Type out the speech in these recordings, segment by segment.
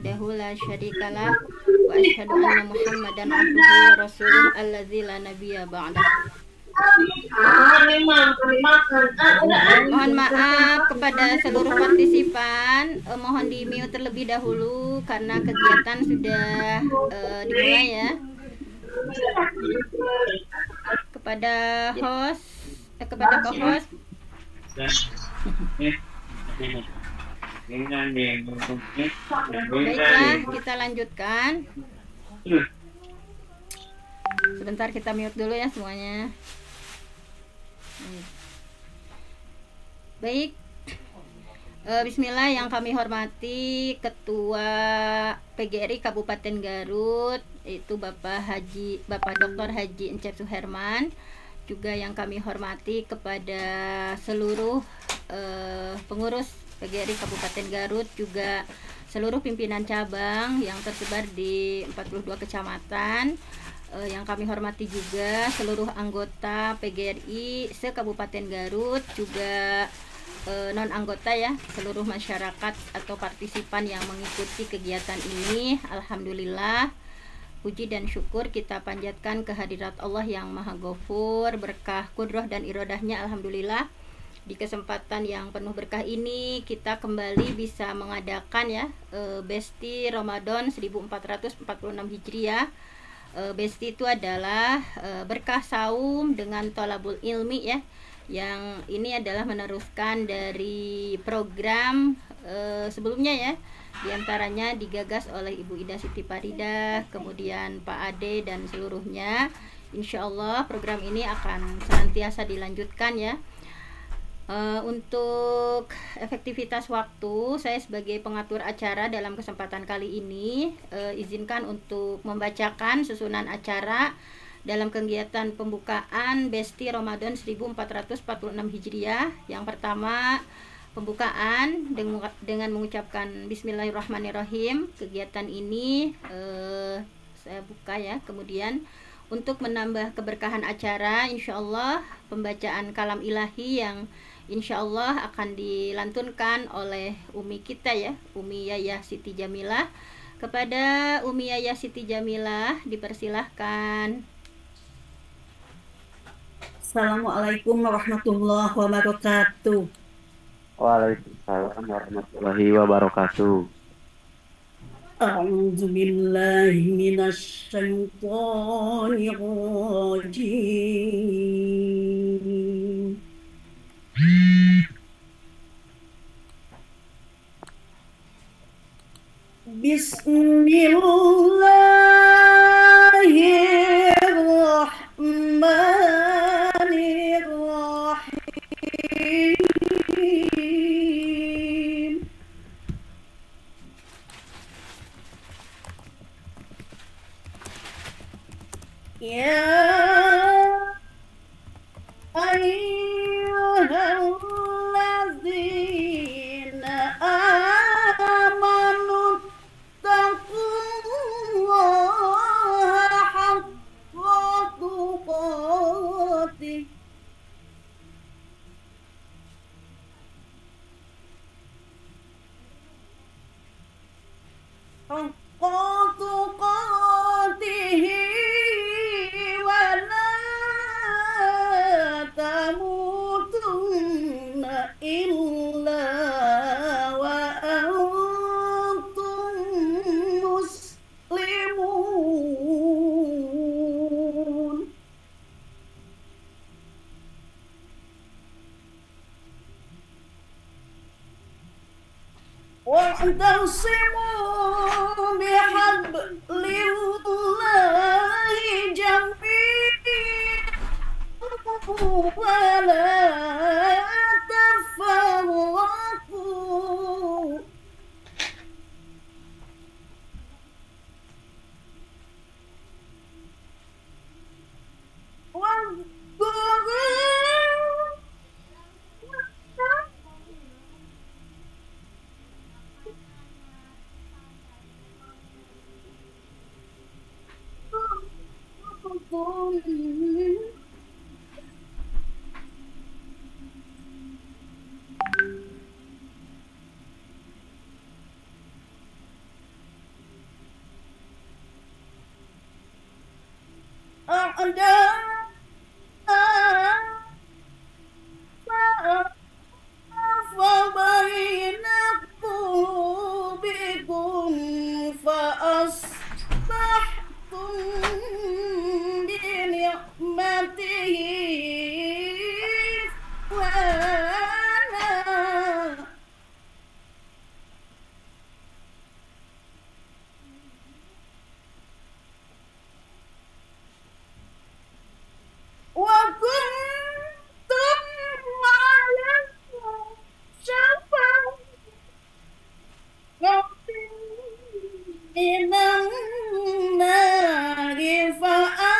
wahdahu la syarikalah wa asyhadu anna Muhammadan abduhu wa rasuluh allazi la nabiyya ba'dah. Mohon maaf kepada seluruh partisipan, mohon di mute terlebih dahulu karena kegiatan sudah dimulai ya. Kepada host, kepada co-host. Baiklah, kita lanjutkan. Sebentar kita mute dulu ya semuanya. Baik. Bismillah, yang kami hormati Ketua PGRI Kabupaten Garut, yaitu Bapak Dr. Haji Encep Suherman. Juga yang kami hormati kepada seluruh pengurus PGRI Kabupaten Garut, juga seluruh pimpinan cabang yang tersebar di 42 kecamatan. Yang kami hormati juga seluruh anggota PGRI se-Kabupaten Garut, juga non anggota ya, seluruh masyarakat atau partisipan yang mengikuti kegiatan ini. Alhamdulillah, puji dan syukur kita panjatkan kehadirat Allah yang Maha Ghafur, berkah kudroh dan irodahnya. Alhamdulillah, di kesempatan yang penuh berkah ini kita kembali bisa mengadakan ya Besti Ramadan 1446 Hijriah. Besti itu adalah berkah saum dengan thalabul ilmi ya, yang ini adalah meneruskan dari program sebelumnya ya, diantaranya digagas oleh Ibu Ida Siti Farida, kemudian Pak Ade dan seluruhnya. Insya Allah program ini akan senantiasa dilanjutkan ya. Untuk efektivitas waktu, saya sebagai pengatur acara dalam kesempatan kali ini izinkan untuk membacakan susunan acara dalam kegiatan pembukaan Besti Ramadan 1446 Hijriah. Yang pertama, pembukaan dengan mengucapkan Bismillahirrahmanirrahim. Kegiatan ini saya buka ya. Kemudian untuk menambah keberkahan acara, insya Allah pembacaan kalam ilahi yang insya Allah akan dilantunkan oleh Umi kita ya, Umi Yayah Siti Jamilah. Kepada Umi Yayah Siti Jamilah dipersilahkan. Assalamualaikum warahmatullahi wabarakatuh. Waalaikumsalam warahmatullahi wabarakatuh. A'udzubillahi minasyaitonir rajim. Bismillahirrahmanirrahim. Ya ayyuhallazina amanu taqullaha haqqa tuqatih haqqa tuqatih wa la tamutunna illa wa antum muslimun. Wa'tasimu bihablillahi jami'an wa la tafarraqu. ada فبين قلوبكم فأصبحتم بنعمته إخوانا وكنتم على شفا من النار فأنقذكم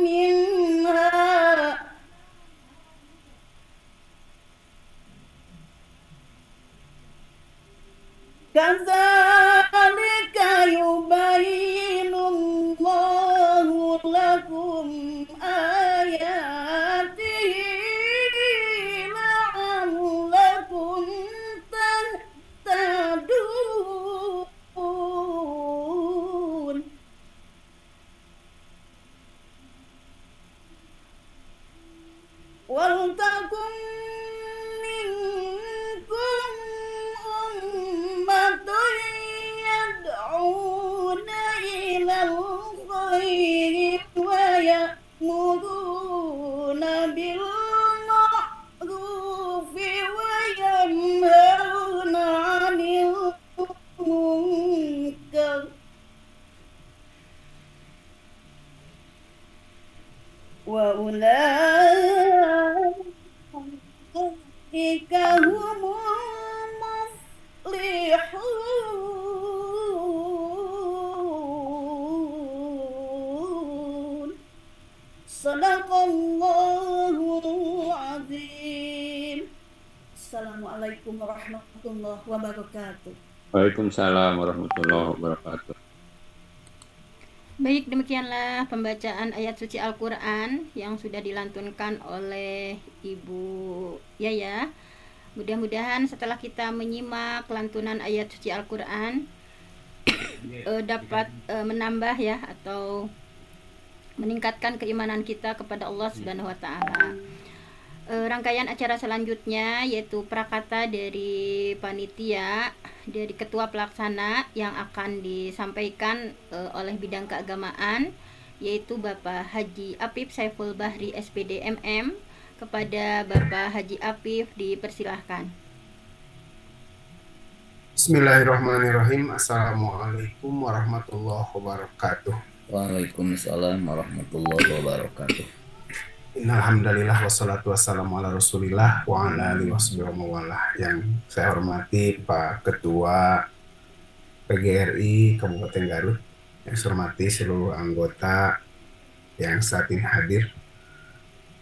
منها كذلك يبين الله لكم آياته لعلكم تهتدون ولتكن منكم أمة يدعون إلى الخير ويأمرون بالمعروف وينهون عن المنكر وأولئك هم المفلحون صدق الله العظيم. Assalamualaikum warahmatullahi wabarakatuh. Waalaikumsalam warahmatullahi wabarakatuh. Baik, demikianlah pembacaan ayat suci Al-Quran yang sudah dilantunkan oleh Ibu Yaya. Mudah-mudahan setelah kita menyimak lantunan ayat suci Al-Quran dapat menambah ya atau meningkatkan keimanan kita kepada Allah Subhanahu wa taala. Rangkaian acara selanjutnya yaitu prakata dari panitia, dari ketua pelaksana yang akan disampaikan oleh bidang keagamaan yaitu Bapak Haji Apif Saiful Bahri SPD MM. Kepada Bapak Haji Apif dipersilahkan. Bismillahirrahmanirrahim. Assalamualaikum warahmatullahi wabarakatuh. Waalaikumsalam warahmatullahi wabarakatuh. Innalhamdulillah wassalatu wassalamu ala rasulillah wa ala alihi wassabillahiwalah. Yang saya hormati Pak Ketua PGRI Kabupaten Garut, yang saya hormati seluruh anggota yang saat ini hadir.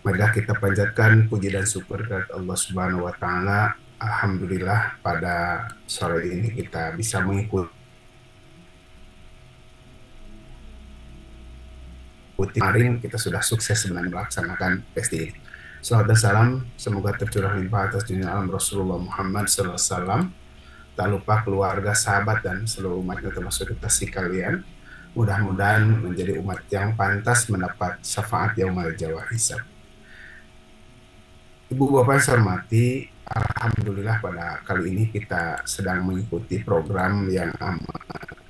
Marilah kita panjatkan puji dan syukur kepada Allah Subhanahu wa taala. Alhamdulillah pada sore ini kita bisa mengikuti kemarin kita sudah sukses sebenarnya melaksanakan PSDI. Salawat dan salam semoga tercurah limpah atas dunia alam Rasulullah Muhammad SAW. Tak lupa keluarga, sahabat dan seluruh umatnya termasuk kita sekalian. Mudah-mudahan menjadi umat yang pantas mendapat syafaat yaumul jawah hisab. Ibu Bapak yang saya hormati, alhamdulillah pada kali ini kita sedang mengikuti program yang amat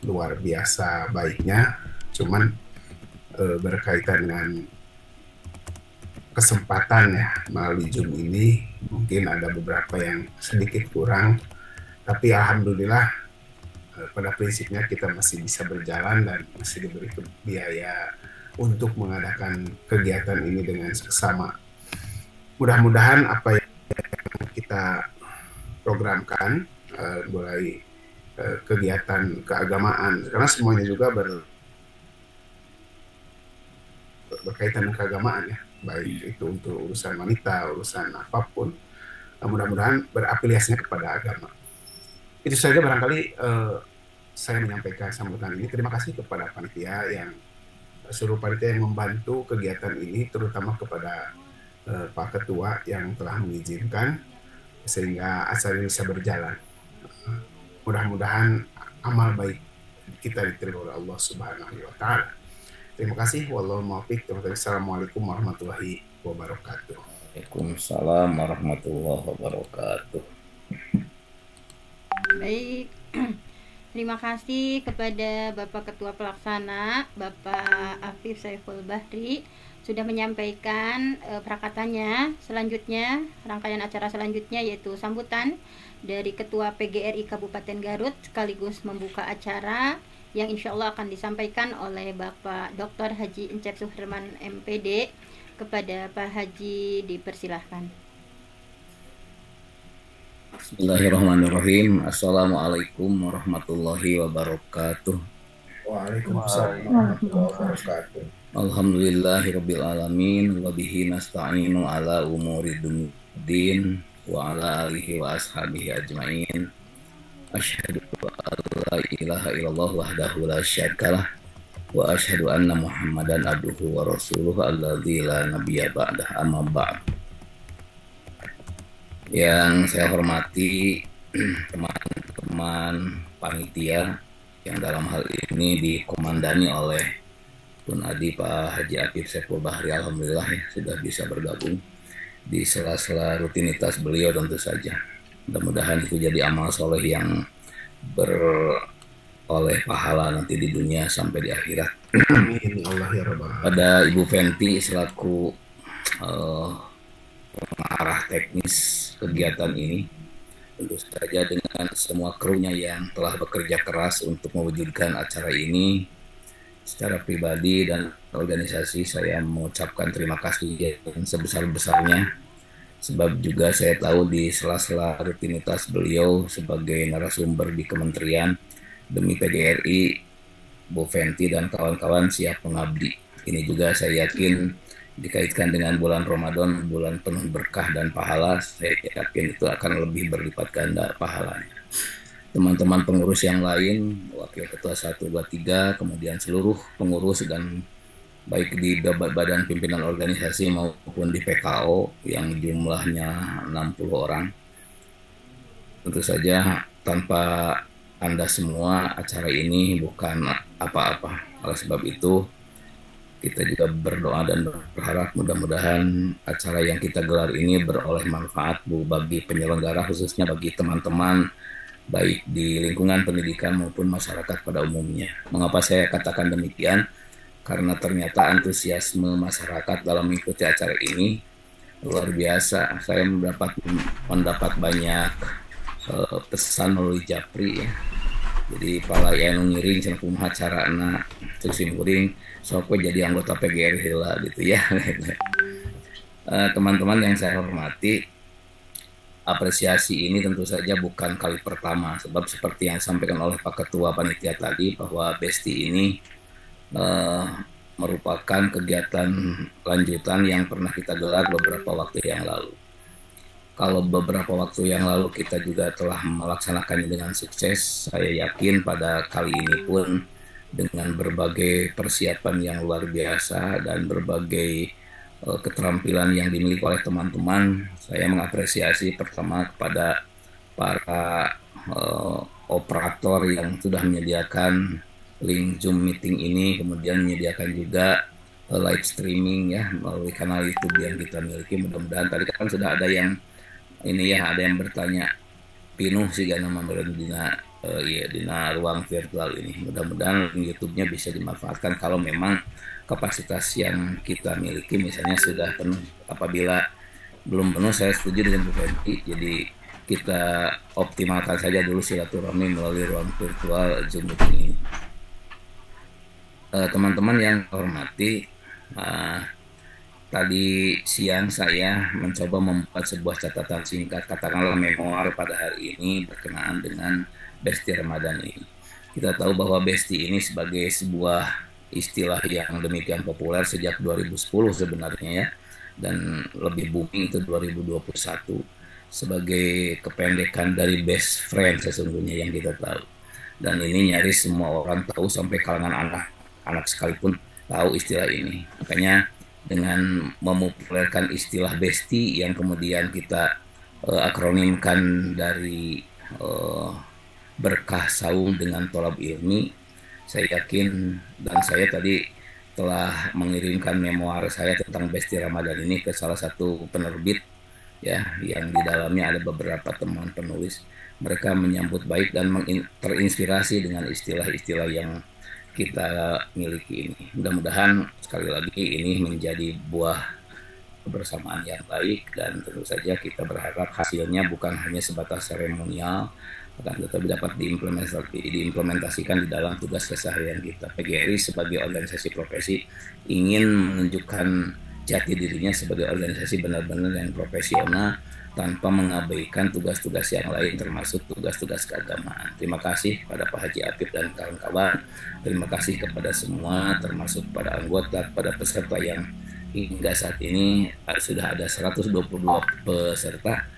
luar biasa baiknya. Cuman berkaitan dengan kesempatan ya melalui Zoom ini mungkin ada beberapa yang sedikit kurang, tapi alhamdulillah pada prinsipnya kita masih bisa berjalan dan masih diberi biaya untuk mengadakan kegiatan ini dengan seksama. Mudah-mudahan apa yang kita programkan mulai kegiatan keagamaan, karena semuanya juga berkaitan dengan keagamaan ya, baik itu untuk urusan wanita, urusan apapun, mudah-mudahan berafiliasinya kepada agama. Itu saja barangkali saya menyampaikan sambutan ini. Terima kasih kepada panitia yang seluruh panitia yang membantu kegiatan ini, terutama kepada Pak Ketua yang telah mengizinkan sehingga acara ini bisa berjalan. Mudah-mudahan amal baik kita diterima oleh Allah Subhanahu wa taala. Terima kasih. Wallahu muwaffiq. Assalamualaikum warahmatullahi wabarakatuh. Waalaikumsalam warahmatullahi wabarakatuh. Baik. Terima kasih kepada Bapak Ketua Pelaksana, Bapak Afif Saiful Bahri, sudah menyampaikan perakatannya. Selanjutnya, rangkaian acara selanjutnya yaitu sambutan dari Ketua PGRI Kabupaten Garut sekaligus membuka acara yang insya Allah akan disampaikan oleh Bapak Dr. Haji Encep Suherman MPD. Kepada Pak Haji dipersilahkan. Bismillahirrahmanirrahim. Assalamualaikum warahmatullahi wabarakatuh. Waalaikumsalam warahmatullahi wabarakatuh. Alhamdulillahirabbil alamin wa bihi nasta'inu ala umuri dunyid wa ala alihi wa ashabihi ajmain. Asyhadu an la ilaha illallah wahdahu la syarikalah wa asyhadu anna Muhammadan abduhu wa rasuluhu alladzi la nabiyya ba'dah, amma ba'd. Yang saya hormati teman-teman panitia yang dalam hal ini dikomandani oleh Punadi Pak Haji Afif Saiful Bahri, alhamdulillah ya, sudah bisa bergabung di sela-sela rutinitas beliau tentu saja. Mudah-mudahan itu jadi amal soleh yang oleh pahala nanti di dunia sampai di akhirat. Amin Allah ya rabbal alamin. Pada Ibu Fenty selaku pengarah teknis kegiatan ini, tentu saja dengan semua krunya yang telah bekerja keras untuk mewujudkan acara ini, secara pribadi dan organisasi saya mengucapkan terima kasih yang sebesar-besarnya, sebab juga saya tahu di sela-sela rutinitas beliau sebagai narasumber di kementerian demi PGRI, Bu Fenty dan kawan-kawan siap mengabdi. Ini juga saya yakin dikaitkan dengan bulan Ramadan, bulan penuh berkah dan pahala, saya yakin itu akan lebih berlipat ganda pahalanya. Teman-teman pengurus yang lain, Wakil Ketua 1, 2, 3, kemudian seluruh pengurus dan baik di badan pimpinan organisasi maupun di PKO yang jumlahnya 60 orang. Tentu saja tanpa Anda semua acara ini bukan apa-apa. Oleh sebab itu kita juga berdoa dan berharap mudah-mudahan acara yang kita gelar ini beroleh manfaat bagi penyelenggara, khususnya bagi teman-teman baik di lingkungan pendidikan maupun masyarakat pada umumnya. Mengapa saya katakan demikian? Karena ternyata antusiasme masyarakat dalam mengikuti acara ini luar biasa. Saya mendapat banyak pesan melalui Japri ya. Jadi pala yang ngiring cenah kumaha carana terus kuring sok jadi anggota PGRI lah gitu ya. Teman-teman yang saya hormati, apresiasi ini tentu saja bukan kali pertama, sebab seperti yang disampaikan oleh Pak Ketua Panitia tadi bahwa Besti ini merupakan kegiatan lanjutan yang pernah kita gelar beberapa waktu yang lalu. Kalau beberapa waktu yang lalu kita juga telah melaksanakannya dengan sukses, saya yakin pada kali ini pun dengan berbagai persiapan yang luar biasa dan berbagai keterampilan yang dimiliki oleh teman-teman, saya mengapresiasi pertama kepada para operator yang sudah menyediakan link Zoom meeting ini, kemudian menyediakan juga live streaming ya melalui kanal YouTube yang kita miliki. Mudah-mudahan tadi kan sudah ada yang ini ya, ada yang bertanya pinuh sih gak nama dina dina ruang virtual ini. Mudah-mudahan YouTube-nya bisa dimanfaatkan kalau memang kapasitas yang kita miliki misalnya sudah penuh. Apabila belum penuh, saya setuju dengan Bu Fenty. Jadi kita optimalkan saja dulu silaturahmi melalui ruang virtual Zoom meeting ini. Teman-teman yang hormati, tadi siang saya mencoba membuat sebuah catatan singkat, katakanlah memoir pada hari ini berkenaan dengan Besti Ramadan ini. Kita tahu bahwa Besti ini sebagai sebuah istilah yang demikian populer sejak 2010 sebenarnya ya, dan lebih booming itu 2021 sebagai kependekan dari best friend sesungguhnya yang kita tahu. Dan ini nyaris semua orang tahu, sampai kalangan anak sekalipun tahu istilah ini. Makanya dengan memopulerkan istilah Besti yang kemudian kita akronimkan dari berkah saum dengan tolab ilmi, Saya yakin dan saya tadi telah mengirimkan memoir saya tentang Besti Ramadan ini ke salah satu penerbit ya, yang di dalamnya ada beberapa teman penulis. Mereka menyambut baik dan terinspirasi dengan istilah-istilah yang kita miliki ini. Mudah-mudahan sekali lagi ini menjadi buah kebersamaan yang baik, dan tentu saja kita berharap hasilnya bukan hanya sebatas seremonial, akan tetapi dapat diimplementasikan di dalam tugas keseharian kita. PGRI sebagai organisasi profesi ingin menunjukkan jati dirinya sebagai organisasi benar-benar yang profesional tanpa mengabaikan tugas-tugas yang lain termasuk tugas-tugas keagamaan. Terima kasih kepada Pak Haji Apip dan kawan-kawan. Terima kasih kepada semua termasuk pada anggota, pada peserta yang hingga saat ini sudah ada 122 peserta.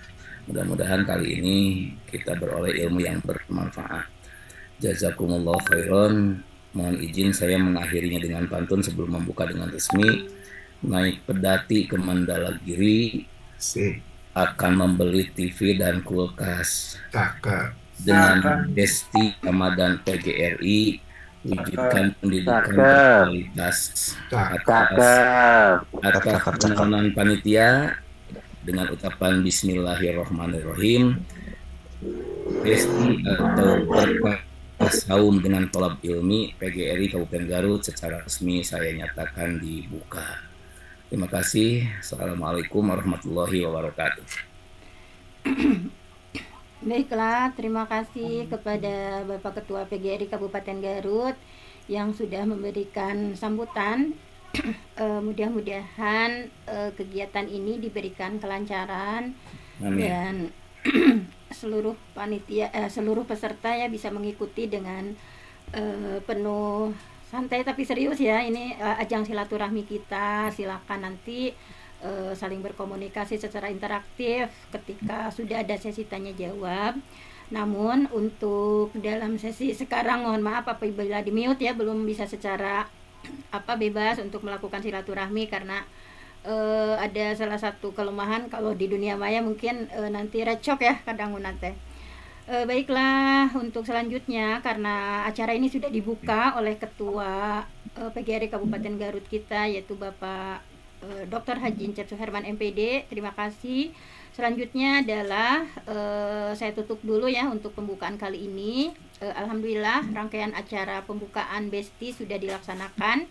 Mudah-mudahan kali ini kita beroleh ilmu yang bermanfaat. Jazakumullah khairan. Mohon izin saya mengakhirinya dengan pantun sebelum membuka dengan resmi. Naik pedati ke Mandalagiri, akan membeli TV dan kulkas. Dengan Besti Ramadan PGRI, wujudkan pendidikan berkualitas. Atas permohonan panitia, dengan ucapan Bismillahirrahmanirrahim, Besti atau berkah saum dengan tolab ilmi PGRI Kabupaten Garut secara resmi saya nyatakan dibuka. Terima kasih. Assalamualaikum warahmatullahi wabarakatuh. Baiklah, terima kasih kepada Bapak Ketua PGRI Kabupaten Garut yang sudah memberikan sambutan. Mudah-mudahan kegiatan ini diberikan kelancaran. Amin. Dan seluruh panitia, seluruh peserta ya bisa mengikuti dengan penuh santai tapi serius ya. Ini ajang silaturahmi kita. Silakan nanti saling berkomunikasi secara interaktif ketika sudah ada sesi tanya jawab. Namun untuk dalam sesi sekarang mohon maaf apabila di mute ya, belum bisa secara bebas untuk melakukan silaturahmi karena ada salah satu kelemahan kalau di dunia maya mungkin nanti recok ya kadang nanti. Baiklah, untuk selanjutnya karena acara ini sudah dibuka oleh Ketua PGRI Kabupaten Garut kita yaitu Bapak Dr. Haji Encep Suherman MPD. Terima kasih. Selanjutnya adalah saya tutup dulu ya untuk pembukaan kali ini. Alhamdulillah rangkaian acara pembukaan Besti sudah dilaksanakan.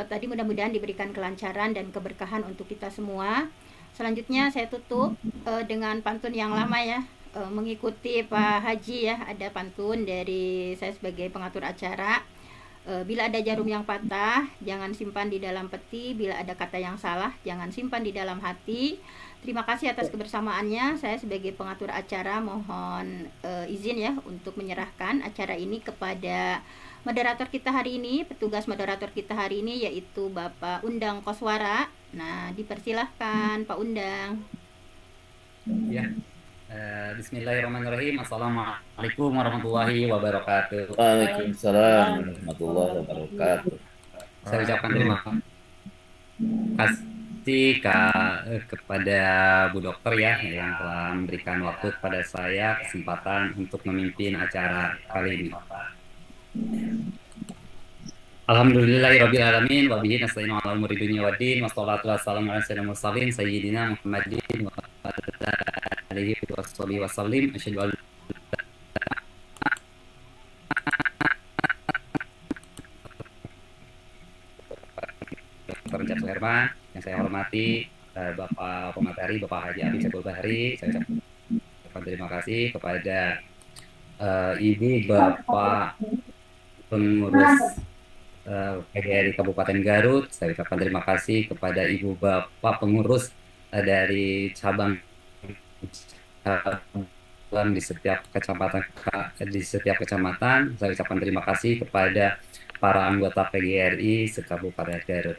Tadi mudah-mudahan diberikan kelancaran dan keberkahan untuk kita semua. Selanjutnya saya tutup dengan pantun yang lama ya, mengikuti Pak Haji ya. Ada pantun dari saya sebagai pengatur acara. Bila ada jarum yang patah, jangan simpan di dalam peti. Bila ada kata yang salah, jangan simpan di dalam hati. Terima kasih atas kebersamaannya. Saya sebagai pengatur acara mohon izin ya untuk menyerahkan acara ini kepada moderator kita hari ini, petugas moderator kita hari ini yaitu Bapak Undang Koswara. Nah, dipersilahkan Pak Undang. Ya. Bismillahirrahmanirrahim. Assalamualaikum warahmatullahi wabarakatuh. Waalaikumsalam warahmatullahi wabarakatuh. Saya ucapkan terima kasih kepada Bu Dokter ya yang telah memberikan waktu kepada saya kesempatan untuk memimpin acara kali ini. Alhamdulillahirabbil alamin wa bihi nasta'inu ala umuri dunya waddin wassalatu wassalamu ala sayyidina mursalin sayyidina Muhammadin wa ala alihi wa sallim asyhadu an Dr. Encep Suherman yang saya hormati, Bapak Pemateri, Bapak Haji Apip Sepul Bahri. Saya ucapkan terima kasih kepada Ibu Bapak pengurus PGRI Kabupaten Garut. Saya ucapkan terima kasih kepada Ibu Bapak pengurus dari cabang di setiap kecamatan. Saya ucapkan terima kasih kepada para anggota PGRI se-Kabupaten Garut.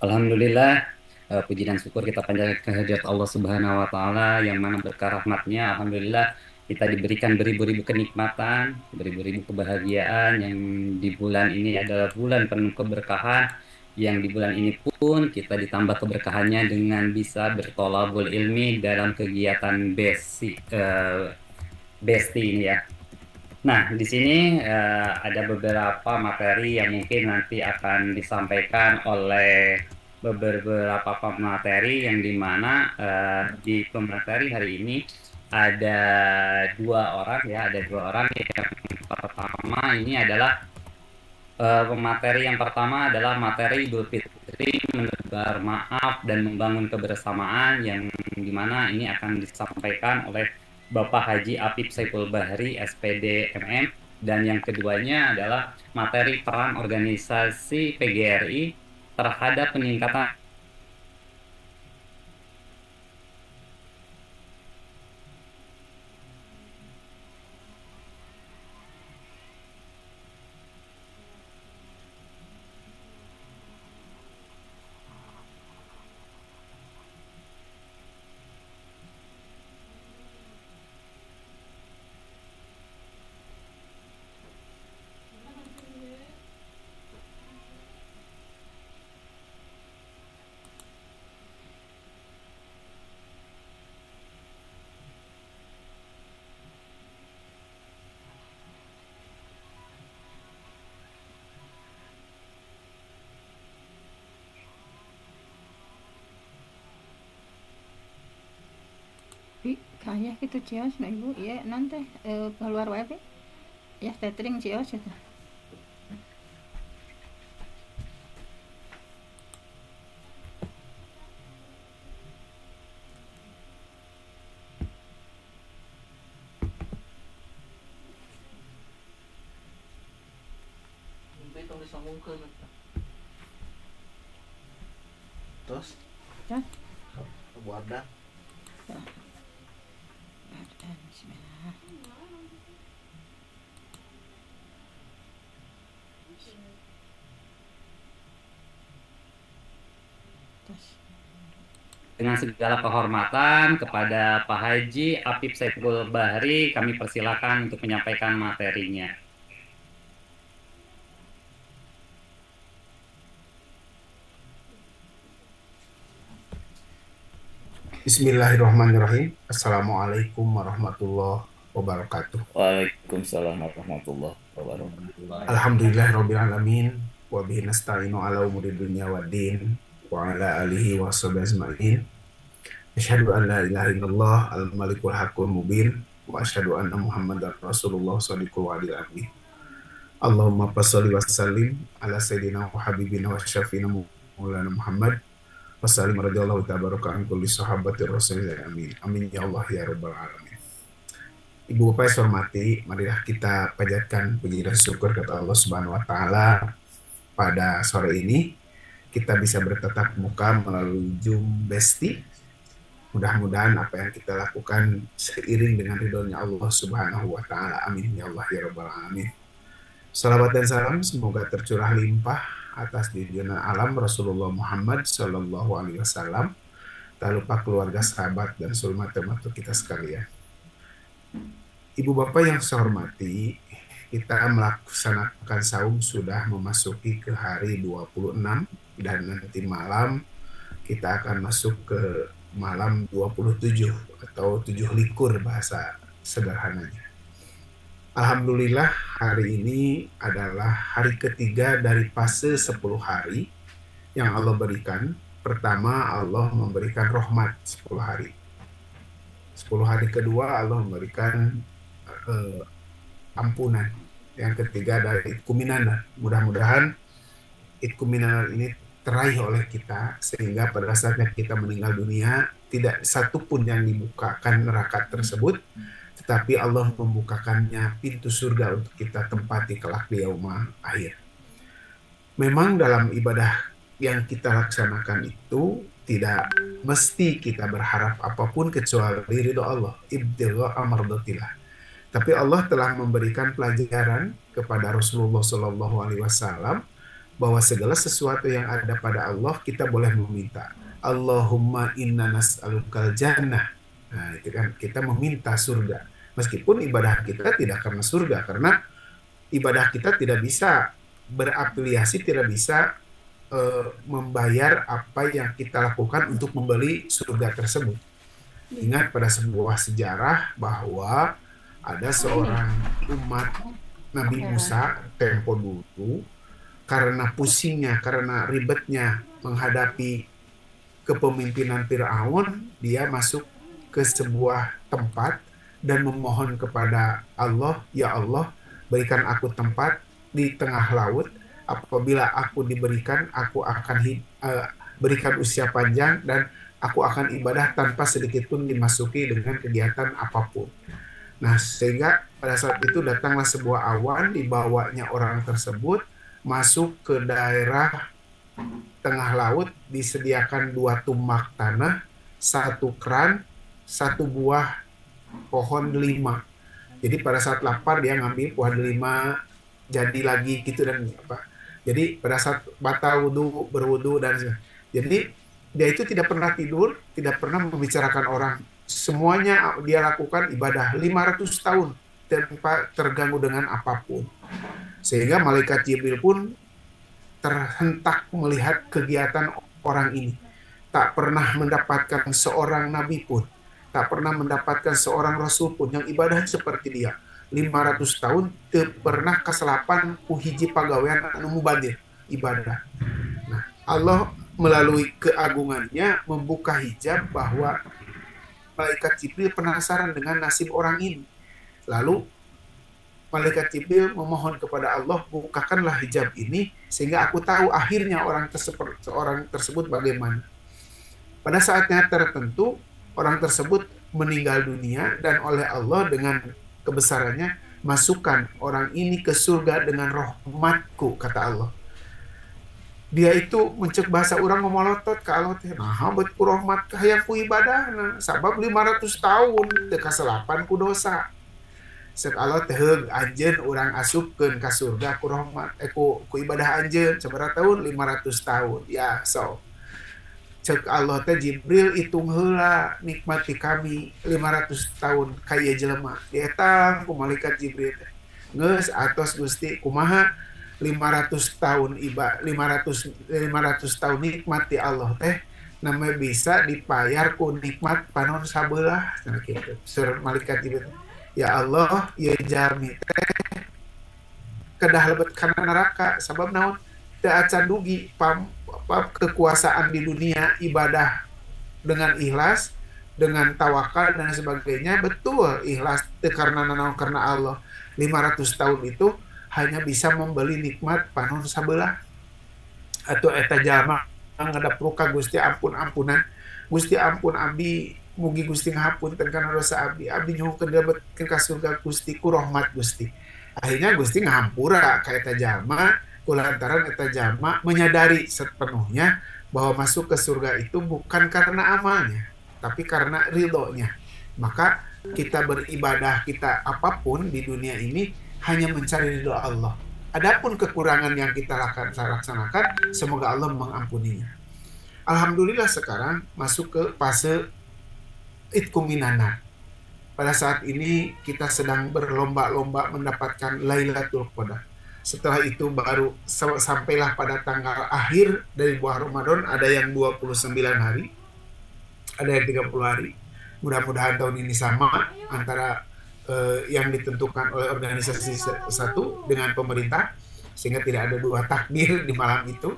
Alhamdulillah, puji dan syukur kita panjatkan kehadirat Allah Subhanahu wa taala yang mana berkah rahmatnya. Alhamdulillah kita diberikan beribu-ribu kenikmatan, beribu-ribu kebahagiaan yang di bulan ini adalah bulan penuh keberkahan, yang di bulan ini pun kita ditambah keberkahannya dengan bisa bertolabul ilmi dalam kegiatan Besti ini ya. Nah, di sini ada beberapa materi yang mungkin nanti akan disampaikan oleh beberapa pemateri yang dimana di pemateri hari ini ada dua orang ya, ada dua orang. Yang pertama ini adalah pemateri yang pertama adalah materi Idul Fitri, menebar maaf dan membangun kebersamaan, yang dimana ini akan disampaikan oleh Bapak Haji Apip Saiful Bahri, SPD MM, dan yang keduanya adalah materi peran organisasi PGRI terhadap peningkatan Kayaknya gitu cios nah ibu ya nanti keluar wae ya tethering cios itu. Terus buat dah. Bismillah. Dengan segala kehormatan kepada Pak Haji Apip Saiful Bahri, kami persilakan untuk menyampaikan materinya. Bismillahirrahmanirrahim. Assalamualaikum warahmatullahi wabarakatuh. Waalaikumsalam warahmatullahi wabarakatuh. Alhamdulillahirabbil alamin wa bihi nasta'inu ala umuri dunya waddin wa ala alihi wa sahbihi ajmain. Asyhadu an la ilaha illallah al-malikul haqqul mubin wa asyhadu anna Muhammadar Rasulullah shadiqul wa'dil amin. Allahumma shalli wa sallim ala sayyidina wa habibina wa syafiina Maulana Muhammad Wassalim radhiyallahu tabaraka an kulli sahabati rasulillah amin. Amin ya Allah ya rabbal alamin. Ibu Bapak yang saya hormati, marilah kita panjatkan puji dan syukur kepada Allah Subhanahu wa taala. Pada sore ini kita bisa bertatap muka melalui Zoom Besti. Mudah-mudahan apa yang kita lakukan seiring dengan ridhonya Allah Subhanahu wa taala. Amin ya Allah ya rabbal alamin. Salawat dan salam semoga tercurah limpah atas junjungan alam Rasulullah Muhammad Sallallahu Alaihi Wasallam, tak lupa keluarga, sahabat, dan seluruh mata-mata kita sekalian. Ibu Bapak yang saya hormati, kita melaksanakan saum sudah memasuki ke hari 26 dan nanti malam kita akan masuk ke malam 27 atau 7 likur bahasa sederhananya. Alhamdulillah hari ini adalah hari ketiga dari fase 10 hari yang Allah berikan. Pertama, Allah memberikan rahmat 10 hari. 10 hari kedua Allah memberikan ampunan. Yang ketiga dari Idkuminana. Mudah-mudahan Idkuminana ini teraih oleh kita sehingga pada saatnya kita meninggal dunia tidak satupun yang dibukakan neraka tersebut, tetapi Allah membukakannya pintu surga untuk kita tempati kelak di yaumul akhir. Memang dalam ibadah yang kita laksanakan itu tidak mesti kita berharap apapun kecuali ridho Allah, ibtigha mardatillah. Tapi Allah telah memberikan pelajaran kepada Rasulullah Shallallahu Alaihi Wasallam bahwa segala sesuatu yang ada pada Allah kita boleh meminta. Allahumma inna nas'alukal jannah. Nah, itu kan kita meminta surga. Meskipun ibadah kita tidak karena surga, karena ibadah kita tidak bisa berafiliasi, tidak bisa membayar apa yang kita lakukan untuk membeli surga tersebut. Ingat pada sebuah sejarah bahwa ada seorang umat Nabi Musa tempo dulu, karena pusingnya, karena ribetnya menghadapi kepemimpinan Fir'aun, dia masuk ke sebuah tempat dan memohon kepada Allah, ya Allah, berikan aku tempat di tengah laut. Apabila aku diberikan, aku akan berikan usia panjang dan aku akan ibadah tanpa sedikit pun dimasuki dengan kegiatan apapun. Nah, sehingga pada saat itu datanglah sebuah awan, dibawanya orang tersebut masuk ke daerah tengah laut, disediakan 2 tumak tanah, 1 keran, 1 buah pohon delima. Jadi pada saat lapar dia ngambil buah delima, jadi lagi gitu dan apa. Jadi pada saat batal wudu, berwudu dan jadi dia itu tidak pernah tidur, tidak pernah membicarakan orang. Semuanya dia lakukan ibadah 500 tahun tanpa terganggu dengan apapun. Sehingga malaikat Jibril pun terhentak melihat kegiatan orang ini. Tak pernah mendapatkan seorang nabi pun, tak pernah mendapatkan seorang rasul pun yang ibadah seperti dia. 500 tahun tak pernah keselapan ku hiji pagawean anu mubadir ibadah. Nah, Allah melalui keagungannya membuka hijab bahwa malaikat Jibril penasaran dengan nasib orang ini. Lalu malaikat Jibril memohon kepada Allah, bukakanlah hijab ini sehingga aku tahu akhirnya orang tersebut bagaimana. Pada saatnya tertentu, orang tersebut meninggal dunia dan oleh Allah dengan kebesarannya masukkan orang ini ke surga dengan rahmatku, kata Allah. Dia itu mencek bahasa orang memolotot ke Allah teh. Nah, bet ku rahmat hayang ku ibadah sabab 500 tahun teu kaselapan ku dosa. Sek Allah teh anjeun urang asupkeun ka surga ku rahmat ku ibadah anjeun sabaraha tahun 500 tahun. Ya, so. Cek Allah teh Jibril hitung heula nikmati kami 500 tahun kaya jelema. Dietang ku malaikat Jibril. Geus atos Gusti kumaha 500 tahun 500 tahun nikmat di Allah teh namanya bisa dipayar ku nikmat panon sabelah gitu. Sur malaikat Jibril. Ya Allah, ya jami teh kedah lebet kana neraka sabab naon teu acan dugi kekuasaan di dunia ibadah dengan ikhlas, dengan tawakal dan sebagainya. Betul ikhlas karena naon karena Allah. 500 tahun itu hanya bisa membeli nikmat panon sabelah atau eta jalma ngadap luka Gusti ampun-ampunan Gusti ampun abdi mugi Gusti ngahapunten kana dosa abdi nyuhkeun dilebetkeun ka surga Gusti ku rahmat Gusti. Akhirnya Gusti ngahampura ka eta jalma kulantaran eta jalma menyadari sepenuhnya bahwa masuk ke surga itu bukan karena amalnya tapi karena ridhonya. Maka kita beribadah, kita apapun di dunia ini hanya mencari ridho Allah. Adapun kekurangan yang kita laksanakan, semoga Allah mengampuninya. Alhamdulillah sekarang masuk ke fase Idku Minana. Pada saat ini kita sedang berlomba-lomba mendapatkan Lailatul Qadar. Setelah itu baru sampailah pada tanggal akhir dari bulan Ramadan, ada yang 29 hari, ada yang 30 hari. Mudah-mudahan tahun ini sama antara yang ditentukan oleh organisasi satu dengan pemerintah, sehingga tidak ada 2 takbir di malam itu,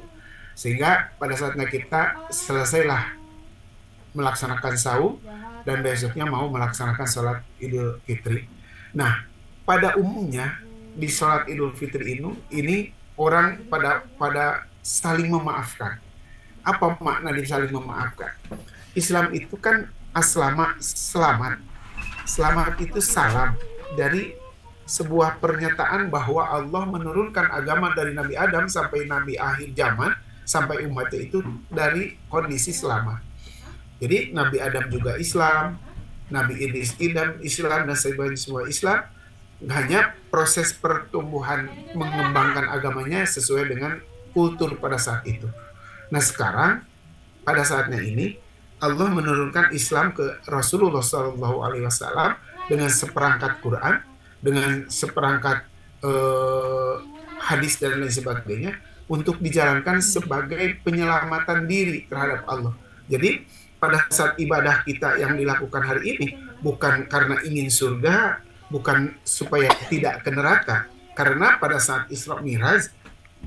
sehingga pada saatnya kita selesailah melaksanakan saum dan besoknya mau melaksanakan sholat Idul Fitri. Nah, pada umumnya di sholat Idul Fitri ini orang pada saling memaafkan. Apa makna di saling memaafkan? Islam itu kan selamat. Selamat itu salam dari sebuah pernyataan bahwa Allah menurunkan agama dari Nabi Adam sampai Nabi akhir zaman, sampai umatnya itu dari kondisi selamat. Jadi Nabi Adam juga Islam, Nabi Idris Islam, dan sebagainya semua Islam. Hanya proses pertumbuhan mengembangkan agamanya sesuai dengan kultur pada saat itu. Nah sekarang pada saatnya ini Allah menurunkan Islam ke Rasulullah SAW dengan seperangkat Quran, dengan seperangkat hadis dan lain sebagainya untuk dijalankan sebagai penyelamatan diri terhadap Allah. Jadi pada saat ibadah kita yang dilakukan hari ini bukan karena ingin surga, bukan supaya tidak ke neraka. Karena pada saat Isra Miraj,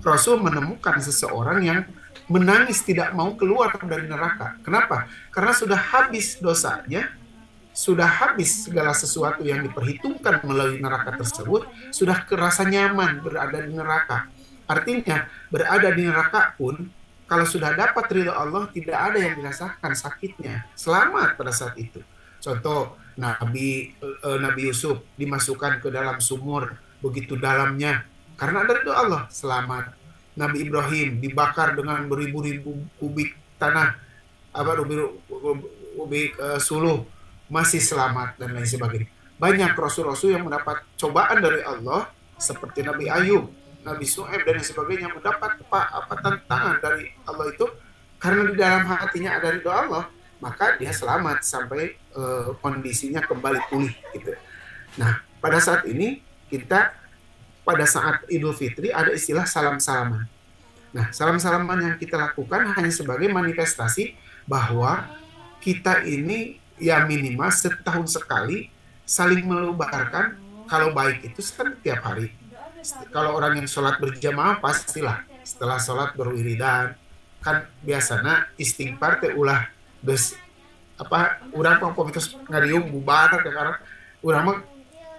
Rasul menemukan seseorang yang menangis tidak mau keluar dari neraka. Kenapa? Karena sudah habis dosanya, sudah habis segala sesuatu yang diperhitungkan melalui neraka tersebut, sudah kerasa nyaman berada di neraka. Artinya, berada di neraka pun, kalau sudah dapat ridho Allah, tidak ada yang dirasakan sakitnya. Selamat pada saat itu. Contoh, Nabi Yusuf dimasukkan ke dalam sumur, begitu dalamnya, karena ada ridho Allah, selamat. Nabi Ibrahim dibakar dengan beribu-ribu kubik tanah, kubik suluh, masih selamat, dan lain sebagainya. Banyak rasul-rasul yang mendapat cobaan dari Allah, seperti Nabi Ayub, Nabi Su'aib, dan lain sebagainya, mendapat tantangan dari Allah itu, karena di dalam hatinya ada ridho Allah, maka dia selamat sampai kondisinya kembali pulih gitu. Nah, pada saat ini kita pada saat Idul Fitri ada istilah salam-salaman. Nah, salam-salaman yang kita lakukan hanya sebagai manifestasi bahwa kita ini ya minimal setahun sekali saling melubarkan. Kalau baik itu setiap hari. Kalau orang yang sholat berjamaah pastilah setelah sholat berwiridan. Kan biasanya istighfar teh ulah urang pang terus ngariung bubar karena urang mah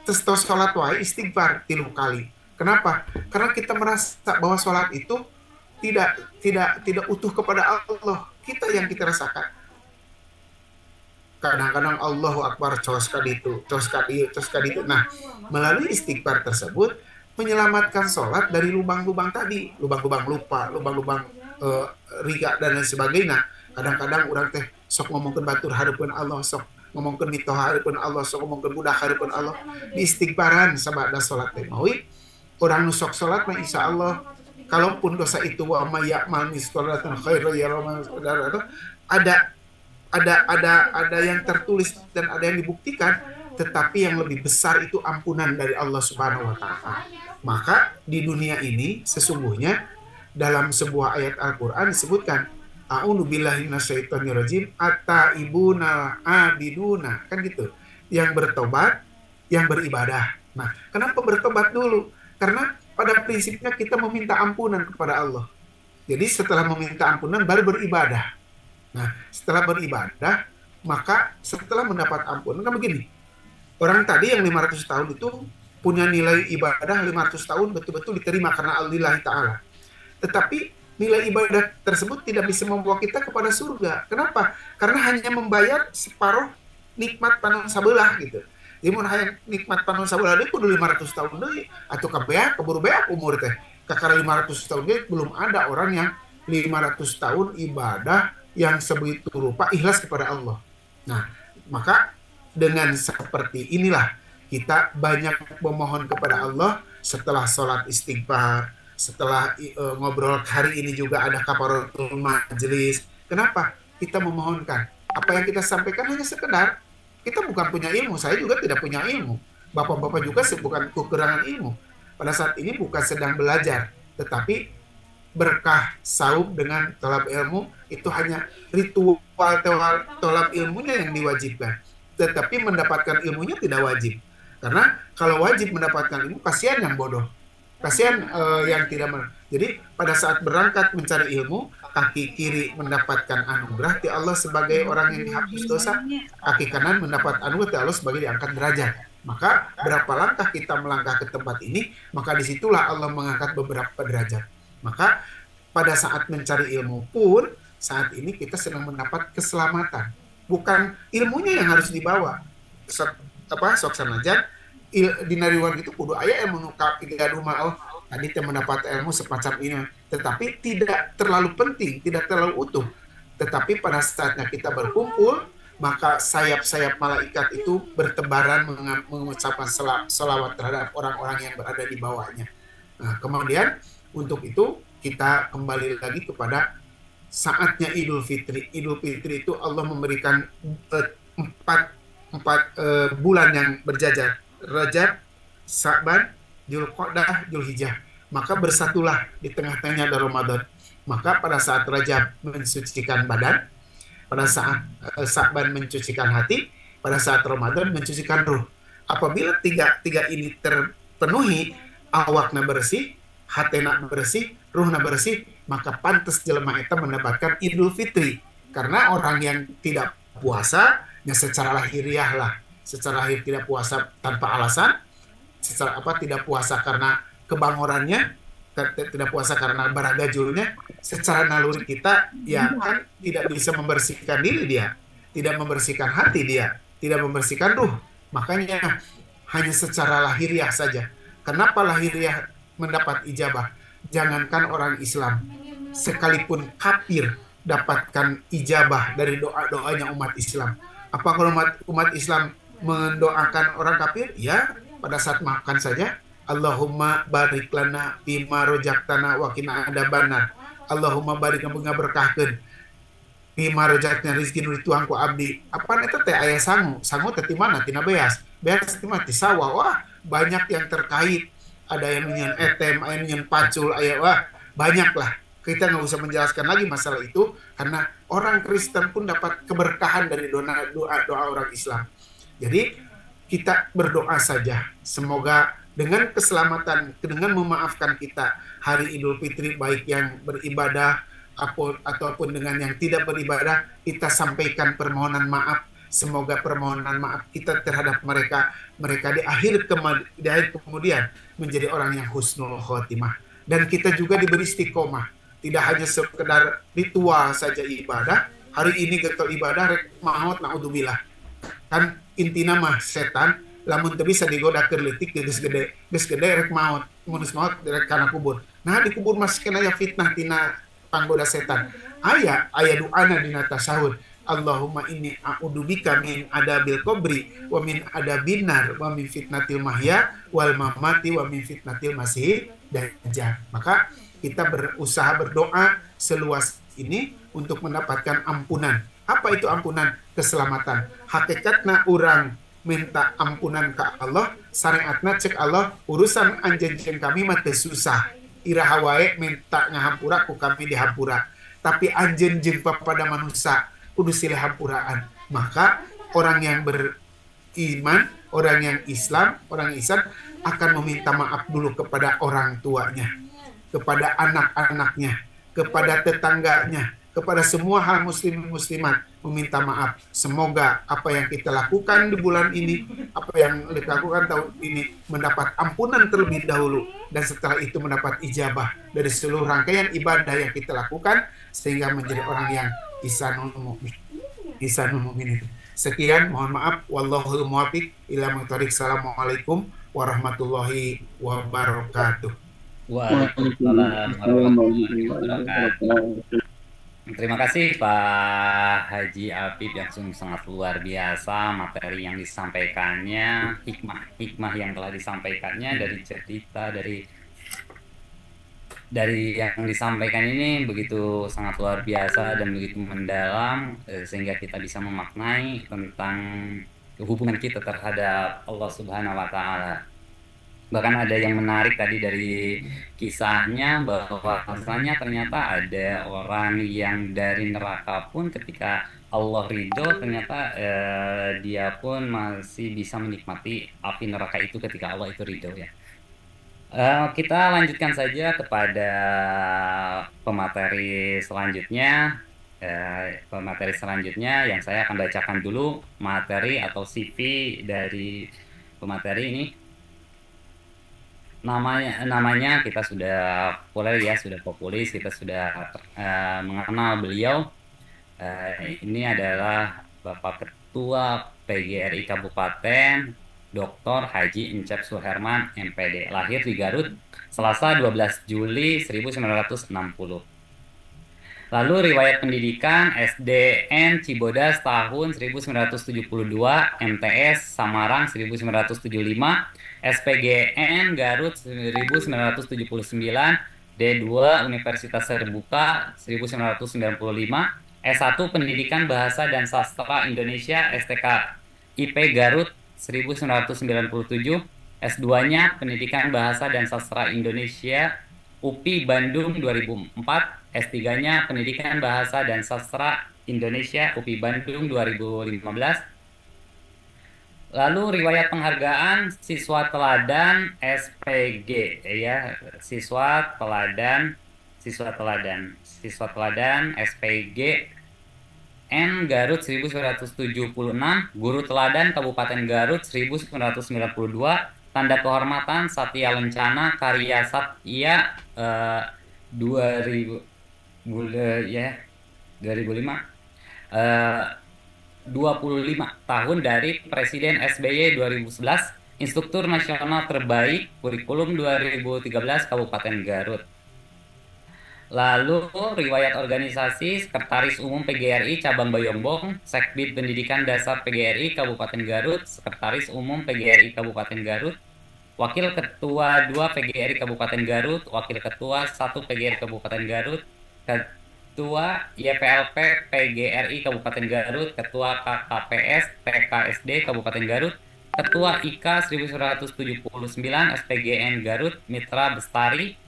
terus sholat wae istighfar 3 kali. Kenapa? Karena kita merasa bahwa sholat itu tidak utuh kepada Allah. Kita yang kita rasakan. Kadang-kadang Allahu Akbar cos kaditu. Nah, melalui istighfar tersebut menyelamatkan sholat dari lubang-lubang tadi, lubang-lubang lupa, lubang-lubang riya dan lain sebagainya. Kadang-kadang orang teh sok ngomongkeun batur hareupeun Allah, sok ngomongkeun mitoha hareupeun Allah, sok ngomongkeun budak hareupeun Allah. Di istighfaran sabada sholat teh mawi orang nusok sholat mah insya Allah, kalaupun dosa itu wa may ya'mal misqalatan khairan yarah, ada yang tertulis dan ada yang dibuktikan, tetapi yang lebih besar itu ampunan dari Allah Subhanahu wa taala. Maka di dunia ini sesungguhnya dalam sebuah ayat Al-Qur'an disebutkan a'udzu billahi minasyaitonir rajim at-taibuna abiduna, kan gitu. Yang bertobat, yang beribadah. Nah, kenapa bertobat dulu? Karena pada prinsipnya kita meminta ampunan kepada Allah. Jadi setelah meminta ampunan baru beribadah. Nah, setelah beribadah, maka setelah mendapat ampunan, kan begini. Orang tadi yang 500 tahun itu punya nilai ibadah 500 tahun betul-betul diterima karena Allah Ta'ala. Tetapi nilai ibadah tersebut tidak bisa membawa kita kepada surga. Kenapa? Karena hanya membayar separuh nikmat panon sabelah gitu. Jadi mun hayang nikmat panon sabelah deui kudu 500 tahun deui atuh kabeh keburu beak umur teh. Kakara 500 tahun deui belum ada orang yang 500 tahun ibadah yang sebegitu rupa ikhlas kepada Allah. Nah, maka dengan seperti inilah kita banyak memohon kepada Allah setelah sholat istighfar, setelah ngobrol hari ini juga ada kafaratul majelis. Kenapa? Kita memohonkan. Apa yang kita sampaikan hanya sekedar. Kita bukan punya ilmu, saya juga tidak punya ilmu. Bapak-bapak juga bukan kekurangan ilmu. Pada saat ini bukan sedang belajar, tetapi berkah saum dengan tolab ilmu itu hanya ritual tolab ilmunya yang diwajibkan. Tetapi mendapatkan ilmunya tidak wajib. Karena kalau wajib mendapatkan ilmu, kasihan yang bodoh. Kasihan yang tidak Jadi pada saat berangkat mencari ilmu, kaki kiri mendapatkan anugerah di Allah sebagai orang yang dihapus dosa, kaki kanan mendapat anugerah di Allah sebagai diangkat derajat. Maka berapa langkah kita melangkah ke tempat ini, maka disitulah Allah mengangkat beberapa derajat. Maka pada saat mencari ilmu pun, saat ini kita sedang mendapat keselamatan. Bukan ilmunya yang harus dibawa. Sok sanajan di nariwan itu kudu aya yang mengungkap gaduh mah tadi kita mendapat ilmu semacam ini, tetapi tidak terlalu penting, tidak terlalu utuh. Tetapi pada saatnya kita berkumpul, maka sayap-sayap malaikat itu bertebaran mengucapkan salawat terhadap orang-orang yang berada di bawahnya. Nah, kemudian untuk itu kita kembali lagi kepada saatnya Idul Fitri. Idul Fitri itu Allah memberikan empat bulan yang berjajar. Rajab, Sa'ban, Dzulqa'dah, Dzulhijjah. Maka bersatulah di tengah-tengahnya ada Ramadan. Maka pada saat Rajab mensucikan badan, pada saat Sa'ban mencucikan hati, pada saat Ramadan mencucikan ruh. apabila tiga ini terpenuhi, awakna bersih, hatena bersih, ruhna bersih, maka pantas jelema eta mendapatkan Idul Fitri. Karena orang yang tidak puasa, ya secara lahiriah lah, secara lahir tidak puasa tanpa alasan, secara tidak puasa karena kebangorannya, tidak puasa karena baragajulnya, secara naluri kita ya kan tidak bisa membersihkan diri dia, tidak membersihkan hati dia, tidak membersihkan ruh. Makanya hanya secara lahiriah saja. Kenapa lahiriah mendapat ijabah? Jangankan orang Islam, sekalipun kafir dapatkan ijabah dari doa-doanya umat Islam. Apa kalau umat Islam mendoakan orang kafir? Ya, pada saat makan saja, Allahumma barik lana bima rojaktana wa qina adzabannar. Allahumma barik bunga berkahkeun bima rojaktana rizki nu dituang ku abdi. Apa eta teh aya sangu teh di mana? Tina beas ti mah ti sawah. Wah, banyak yang terkait. Ada yang nyen etem, ada yang nyen pacul, wah, banyak lah. Kita nggak usah menjelaskan lagi masalah itu, karena orang Kristen pun dapat keberkahan dari doa orang Islam. Jadi kita berdoa saja, semoga dengan keselamatan, dengan memaafkan kita hari Idul Fitri, baik yang beribadah ataupun dengan yang tidak beribadah, kita sampaikan permohonan maaf. Semoga permohonan maaf kita terhadap mereka di akhir kemudian menjadi orang yang husnul khotimah. Dan kita juga diberi istiqomah. Tidak hanya sekedar ritual saja ibadah, hari ini getol ibadah rek maut naudzubillah. Kan intina mah setan lamun teu bisa digoda keur leutik geus gede rek maut, mun maut rek kana kubur. Nah di kubur masih kena ya fitnah tina panggoda setan. Aya doana dina tasawuf. Allahumma inni a'udzubika min adabil qabri wa min adabin nar wa min fitnatil mahya wal mamati wa min fitnatil masih dajjal. Maka kita berusaha berdoa seluas ini untuk mendapatkan ampunan. Apa itu ampunan? Keselamatan. Hakikatna orang minta ampunan ke Allah, syariatna cek Allah, urusan anjeun kami mah teu susah. Iraha wae minta ngahampura ku kami dihampura. Tapi anjeun jeung pada manusia kudu silih hampuraan. Maka orang yang beriman, orang yang Islam, orang Ihsan akan meminta maaf dulu kepada orang tuanya, kepada anak-anaknya, kepada tetangganya, kepada semua hal muslimat meminta maaf. Semoga apa yang kita lakukan di bulan ini, apa yang kita lakukan tahun ini mendapat ampunan terlebih dahulu, dan setelah itu mendapat ijabah dari seluruh rangkaian ibadah yang kita lakukan, sehingga menjadi orang yang ihsanul mu'min. Sekian, mohon maaf. Wallahul muwaffiq ila muthariq. Assalamualaikum warahmatullahi wabarakatuh. Waalaikumsalam warahmatullahi wabarakatuh. Terima kasih Pak Haji Apip yang sungguh sangat luar biasa materi yang disampaikannya, hikmah yang telah disampaikannya dari cerita dari yang disampaikan ini begitu sangat luar biasa dan begitu mendalam, sehingga kita bisa memaknai tentang hubungan kita terhadap Allah Subhanahu wa Ta'ala. Bahkan ada yang menarik tadi dari kisahnya, bahwa asalnya ternyata ada orang yang dari neraka pun ketika Allah ridho, ternyata dia pun masih bisa menikmati api neraka itu ketika Allah itu ridho, ya. Kita lanjutkan saja kepada pemateri selanjutnya. Pemateri selanjutnya yang saya akan bacakan dulu materi atau CV dari pemateri ini. Namanya kita sudah populer, ya, sudah populis, kita sudah mengenal beliau. Ini adalah Bapak Ketua PGRI Kabupaten Dr. Haji Encep Suherman MPD, lahir di Garut Selasa 12 Juli 1960. Lalu riwayat pendidikan SDN Cibodas tahun 1972, MTS Samarang 1975, SPGN Garut 1979, D2 Universitas Terbuka 1995, S1 Pendidikan Bahasa dan Sastra Indonesia STK IP Garut 1997, S2-nya Pendidikan Bahasa dan Sastra Indonesia UPI Bandung 2004, S3-nya Pendidikan Bahasa dan Sastra Indonesia UPI Bandung 2015, Lalu riwayat penghargaan siswa teladan SPG ya, siswa teladan SPG N Garut 1976, Guru Teladan Kabupaten Garut 1992, tanda kehormatan Satya Lencana Karya Satya 2000 ya 2005 25 tahun dari Presiden SBY 2011, Instruktur Nasional Terbaik Kurikulum 2013 Kabupaten Garut. Lalu riwayat organisasi Sekretaris Umum PGRI Cabang Bayombong, Sekbid Pendidikan Dasar PGRI Kabupaten Garut, Sekretaris Umum PGRI Kabupaten Garut, Wakil Ketua 2 PGRI Kabupaten Garut, Wakil Ketua 1 PGRI Kabupaten Garut, Ketua YPLP PGRI Kabupaten Garut, Ketua KKPS TKSD Kabupaten Garut, Ketua IK 1979 SPGN Garut, Mitra Bestari,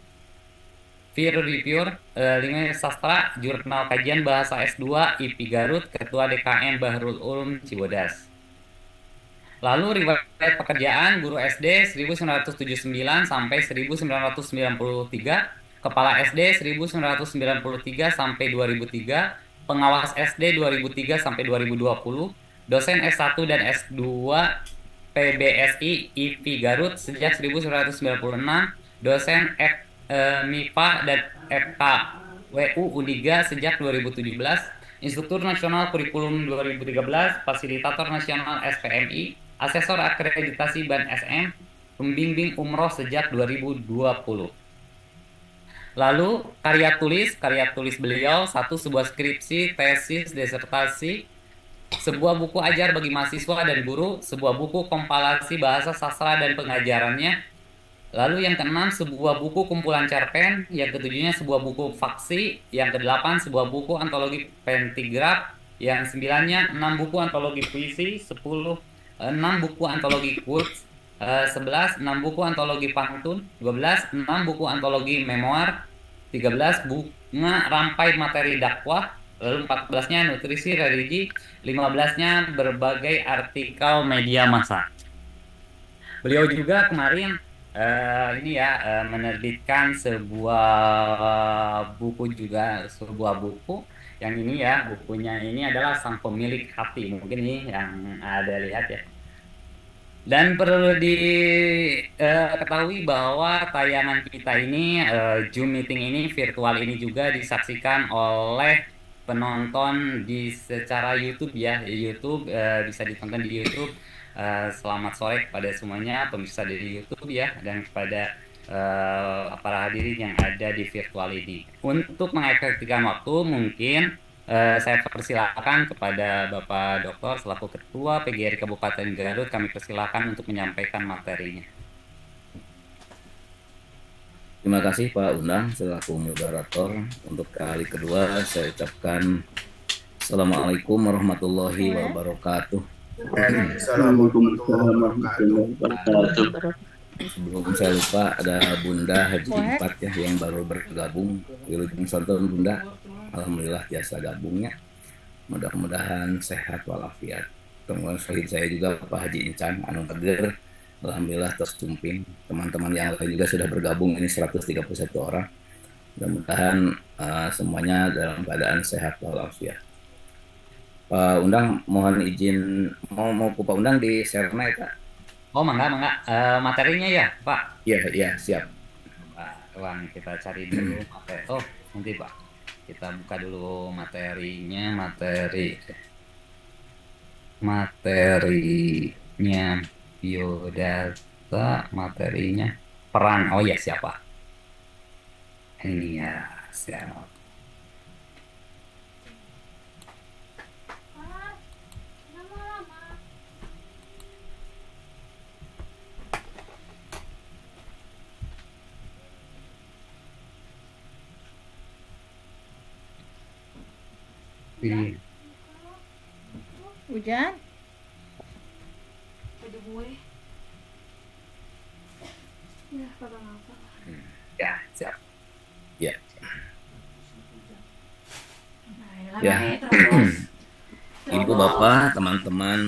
Peer Reviewer, Lingkungan Sastra, Jurnal Kajian Bahasa S2 IPI Garut, Ketua DKM Bahrul Ulum Cibodas. Lalu riwayat pekerjaan guru SD 1979 sampai 1993, Kepala SD 1993 sampai 2003, Pengawas SD 2003 sampai 2020, dosen S1 dan S2 PBSI IPI Garut sejak 1996, dosen MIPA dan FKWU Uniga sejak 2017, Instruktur Nasional Kurikulum 2013, Fasilitator Nasional SPMI, Asesor Akreditasi BAN SM, Pembimbing Umroh sejak 2020. Lalu karya tulis beliau, satu, sebuah skripsi, tesis, disertasi, sebuah buku ajar bagi mahasiswa dan guru, sebuah buku kompilasi bahasa sastra dan pengajarannya. Lalu yang keenam, sebuah buku kumpulan cerpen. Yang ketujuhnya, sebuah buku faksi. Yang kedelapan, sebuah buku antologi pentigraf. Yang sembilannya, 6 buku antologi puisi. 10, 6 buku antologi quotes. 11, 6 buku antologi pantun. 12, 6 buku antologi memoir. 13, bunga rampai materi dakwah. Lalu 14-nya nutrisi religi. 15-nya berbagai artikel media massa. Beliau juga kemarin menerbitkan sebuah buku yang ini ya, bukunya ini adalah Sang Pemilik Hati, mungkin ini yang ada lihat ya. Dan perlu diketahui bahwa tayangan kita ini, Zoom meeting ini, virtual ini juga disaksikan oleh penonton secara YouTube ya, bisa ditonton di YouTube. Selamat sore kepada semuanya pemirsa di YouTube ya, dan kepada para hadirin yang ada di virtual ini. Untuk mengefektifkan waktu, mungkin saya persilakan kepada Bapak Doktor selaku Ketua PGRI Kabupaten Garut, kami persilakan untuk menyampaikan materinya. Terima kasih Pak Undang selaku moderator. Untuk kali kedua saya ucapkan Assalamualaikum warahmatullahi wabarakatuh. Assalamualaikum warahmatullahi wabarakatuh. Sebelum saya lupa, ada Bunda Haji 4 ya yang baru bergabung. Wilujeng Bunda, alhamdulillah biasa gabungnya. Mudah-mudahan sehat walafiat. Teman sahid saya juga Pak Haji Incan anu Teger, alhamdulillah terus cumping. Teman-teman yang lain juga sudah bergabung, ini 131 orang. Mudah-mudahan semuanya dalam keadaan sehat walafiat. Pak Undang, mohon izin mau ke Pak Undang di share mic, Kak. Oh, mangga. Materinya ya, Pak? Iya, siap. Pak, Wan, kita cari dulu materi. Oh, nanti Pak. Kita buka dulu materinya, materinya biodata, materinya peran. Oh ya, siapa? Ini ya, siap. Hujan? Ya, siap. Ya. Ibu Bapak, teman-teman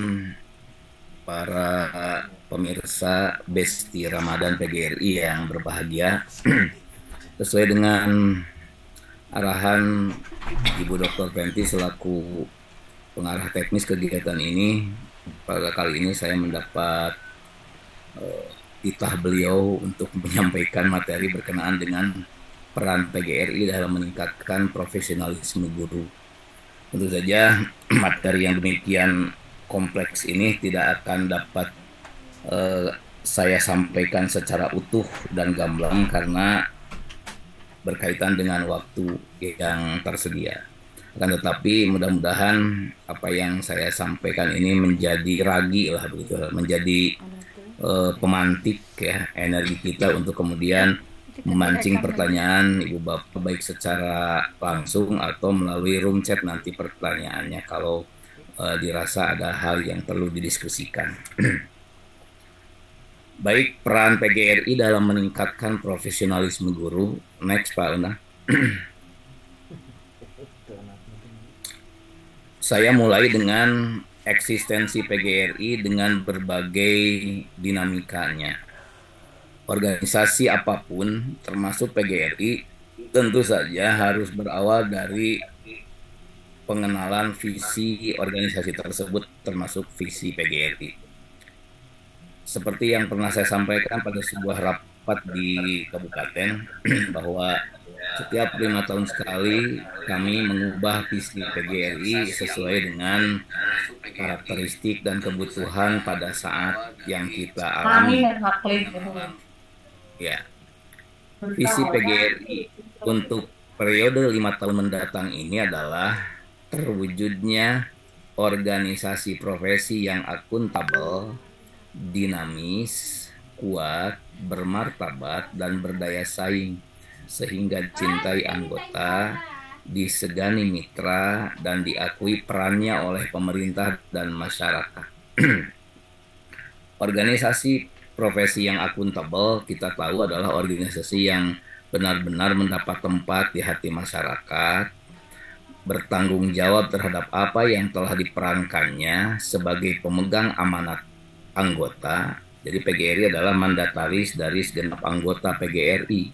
para pemirsa Besti Ramadan PGRI yang berbahagia. Sesuai dengan arahan Ibu Dr. Fenty selaku pengarah teknis kegiatan ini, pada kali ini saya mendapat titah beliau untuk menyampaikan materi berkenaan dengan peran PGRI dalam meningkatkan profesionalisme guru. Tentu saja materi yang demikian kompleks ini tidak akan dapat saya sampaikan secara utuh dan gamblang karena berkaitan dengan waktu yang tersedia. Akan tetapi mudah-mudahan apa yang saya sampaikan ini menjadi ragi lah begitu, menjadi pemantik ya energi kita untuk kemudian memancing pertanyaan Ibu Bapak baik secara langsung atau melalui room chat nanti pertanyaannya kalau dirasa ada hal yang perlu didiskusikan. Baik, peran PGRI dalam meningkatkan profesionalisme guru. Next, Pak Una. Saya mulai dengan eksistensi PGRI dengan berbagai dinamikanya. Organisasi apapun, termasuk PGRI, tentu saja harus berawal dari pengenalan visi organisasi tersebut, termasuk visi PGRI. Seperti yang pernah saya sampaikan pada sebuah rapat di kabupaten, bahwa setiap 5 tahun sekali kami mengubah visi PGRI sesuai dengan karakteristik dan kebutuhan pada saat yang kita alami. Ya, visi PGRI untuk periode 5 tahun mendatang ini adalah terwujudnya organisasi profesi yang akuntabel, dinamis, kuat, bermartabat, dan berdaya saing, sehingga dicintai anggota, disegani mitra, dan diakui perannya oleh pemerintah dan masyarakat. Organisasi profesi yang akuntabel kita tahu adalah organisasi yang benar-benar mendapat tempat di hati masyarakat, bertanggung jawab terhadap apa yang telah diperankannya sebagai pemegang amanat anggota. Jadi PGRI adalah mandataris dari segenap anggota PGRI,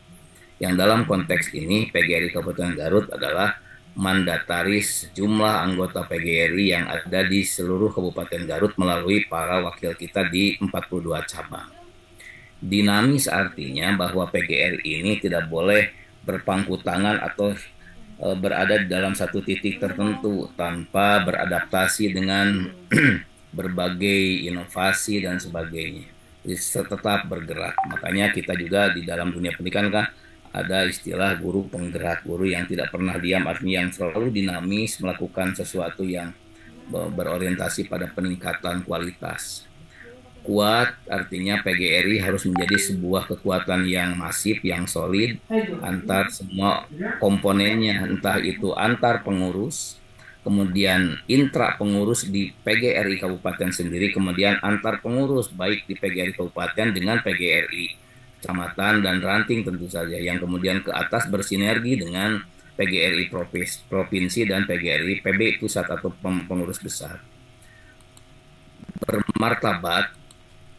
yang dalam konteks ini PGRI Kabupaten Garut adalah mandataris jumlah anggota PGRI yang ada di seluruh Kabupaten Garut melalui para wakil kita di 42 cabang. Dinamis artinya bahwa PGRI ini tidak boleh berpangku tangan atau berada di dalam satu titik tertentu tanpa beradaptasi dengan berbagai inovasi dan sebagainya. Jadi tetap bergerak. Makanya kita juga di dalam dunia pendidikan kan ada istilah guru penggerak, guru yang tidak pernah diam, artinya yang selalu dinamis melakukan sesuatu yang berorientasi pada peningkatan kualitas. Kuat artinya PGRI harus menjadi sebuah kekuatan yang masif, yang solid antar semua komponennya, entah itu antar pengurus, kemudian intra pengurus di PGRI Kabupaten sendiri, kemudian antar pengurus baik di PGRI Kabupaten dengan PGRI Kecamatan dan Ranting tentu saja, yang kemudian ke atas bersinergi dengan PGRI Provinsi dan PGRI PB Pusat atau pengurus besar. Bermartabat,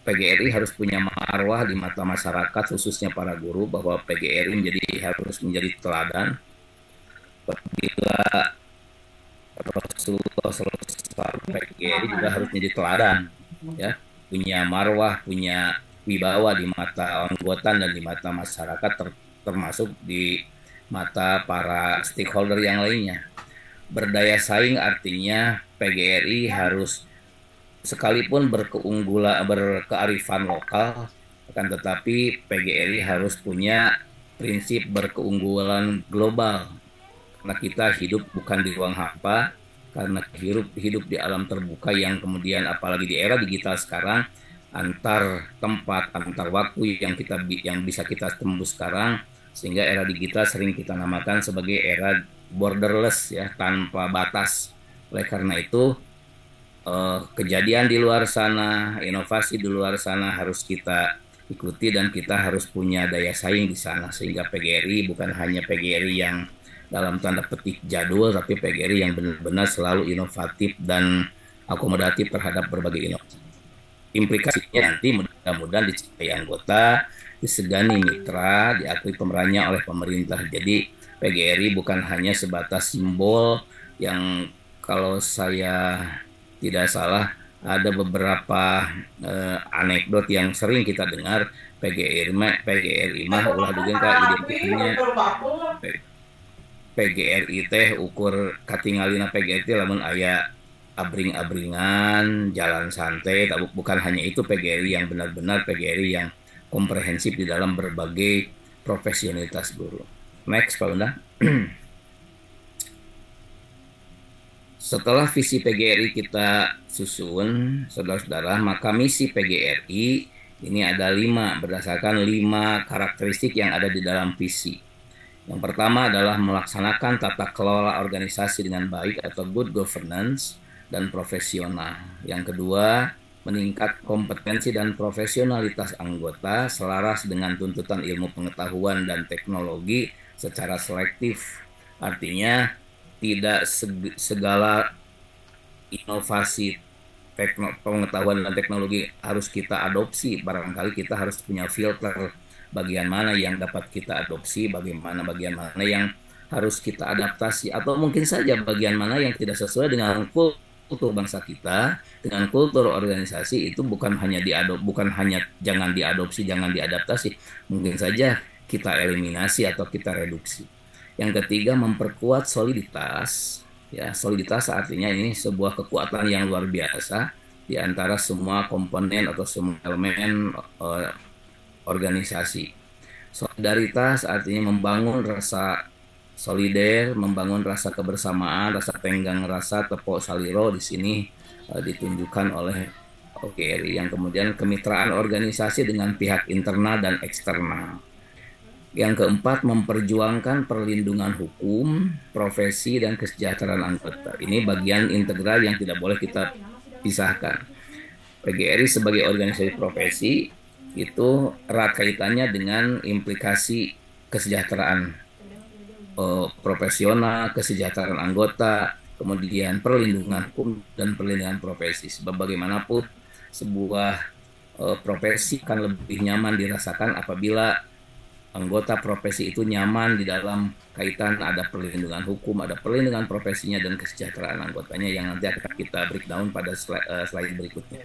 PGRI harus punya marwah di mata masyarakat, khususnya para guru, bahwa PGRI harus menjadi teladan. Apabila Rasulullah SAW, PGRI juga harus menjadi teladan, ya, punya marwah, punya wibawa di mata anggota dan di mata masyarakat, termasuk di mata para stakeholder yang lainnya. Berdaya saing artinya PGRI harus sekalipun berkearifan lokal, akan tetapi PGRI harus punya prinsip berkeunggulan global. Karena kita hidup bukan di ruang hampa, karena hidup di alam terbuka yang kemudian apalagi di era digital sekarang, antar tempat, antar waktu yang bisa kita tembus sekarang, sehingga era digital sering kita namakan sebagai era borderless, ya, tanpa batas. Oleh karena itu kejadian di luar sana, inovasi di luar sana harus kita ikuti dan kita harus punya daya saing di sana, sehingga PGRI bukan hanya PGRI yang dalam tanda petik jadul, tapi PGRI yang benar-benar selalu inovatif dan akomodatif terhadap berbagai implikasinya nanti mudah-mudahan dicapai anggota, disegani mitra, diakui pemerannya oleh pemerintah. Jadi PGRI bukan hanya sebatas simbol yang kalau saya tidak salah ada beberapa anekdot yang sering kita dengar PGRI mah ulah dugeun ka identitasnya PGRI teh ukur katingalina PGRI teh lamun aya abring-abringan, jalan santai, bukan hanya itu PGRI yang benar-benar PGRI yang komprehensif di dalam berbagai profesionalitas guru. Next, Pak Unda. Setelah visi PGRI kita susun, saudara-saudara, maka misi PGRI ini ada 5 berdasarkan 5 karakteristik yang ada di dalam visi. Yang pertama adalah melaksanakan tata kelola organisasi dengan baik atau good governance dan profesional. Yang kedua, meningkat kompetensi dan profesionalitas anggota selaras dengan tuntutan ilmu pengetahuan dan teknologi secara selektif. Artinya tidak segala inovasi pengetahuan dan teknologi harus kita adopsi. Barangkali kita harus punya filter bagian mana yang dapat kita adopsi, bagian mana yang harus kita adaptasi, atau mungkin saja bagian mana yang tidak sesuai dengan kultur bangsa kita, dengan kultur organisasi itu bukan hanya jangan diadopsi, jangan diadaptasi, mungkin saja kita eliminasi atau kita reduksi. Yang ketiga, memperkuat soliditas. Ya, soliditas artinya ini sebuah kekuatan yang luar biasa di antara semua komponen atau semua elemen organisasi. Solidaritas artinya membangun rasa solider, membangun rasa kebersamaan, rasa tenggang rasa, tepok saliro di sini ditunjukkan oleh PGRI. Yang kemudian kemitraan organisasi dengan pihak internal dan eksternal. Yang keempat, memperjuangkan perlindungan hukum, profesi, dan kesejahteraan anggota. Ini bagian integral yang tidak boleh kita pisahkan. PGRI sebagai organisasi profesi itu erat kaitannya dengan implikasi kesejahteraan profesional, kesejahteraan anggota, kemudian perlindungan hukum dan perlindungan profesi. Sebab bagaimanapun sebuah profesi akan lebih nyaman dirasakan apabila anggota profesi itu nyaman di dalam kaitan ada perlindungan hukum, ada perlindungan profesinya dan kesejahteraan anggotanya yang nanti akan kita breakdown pada slide berikutnya.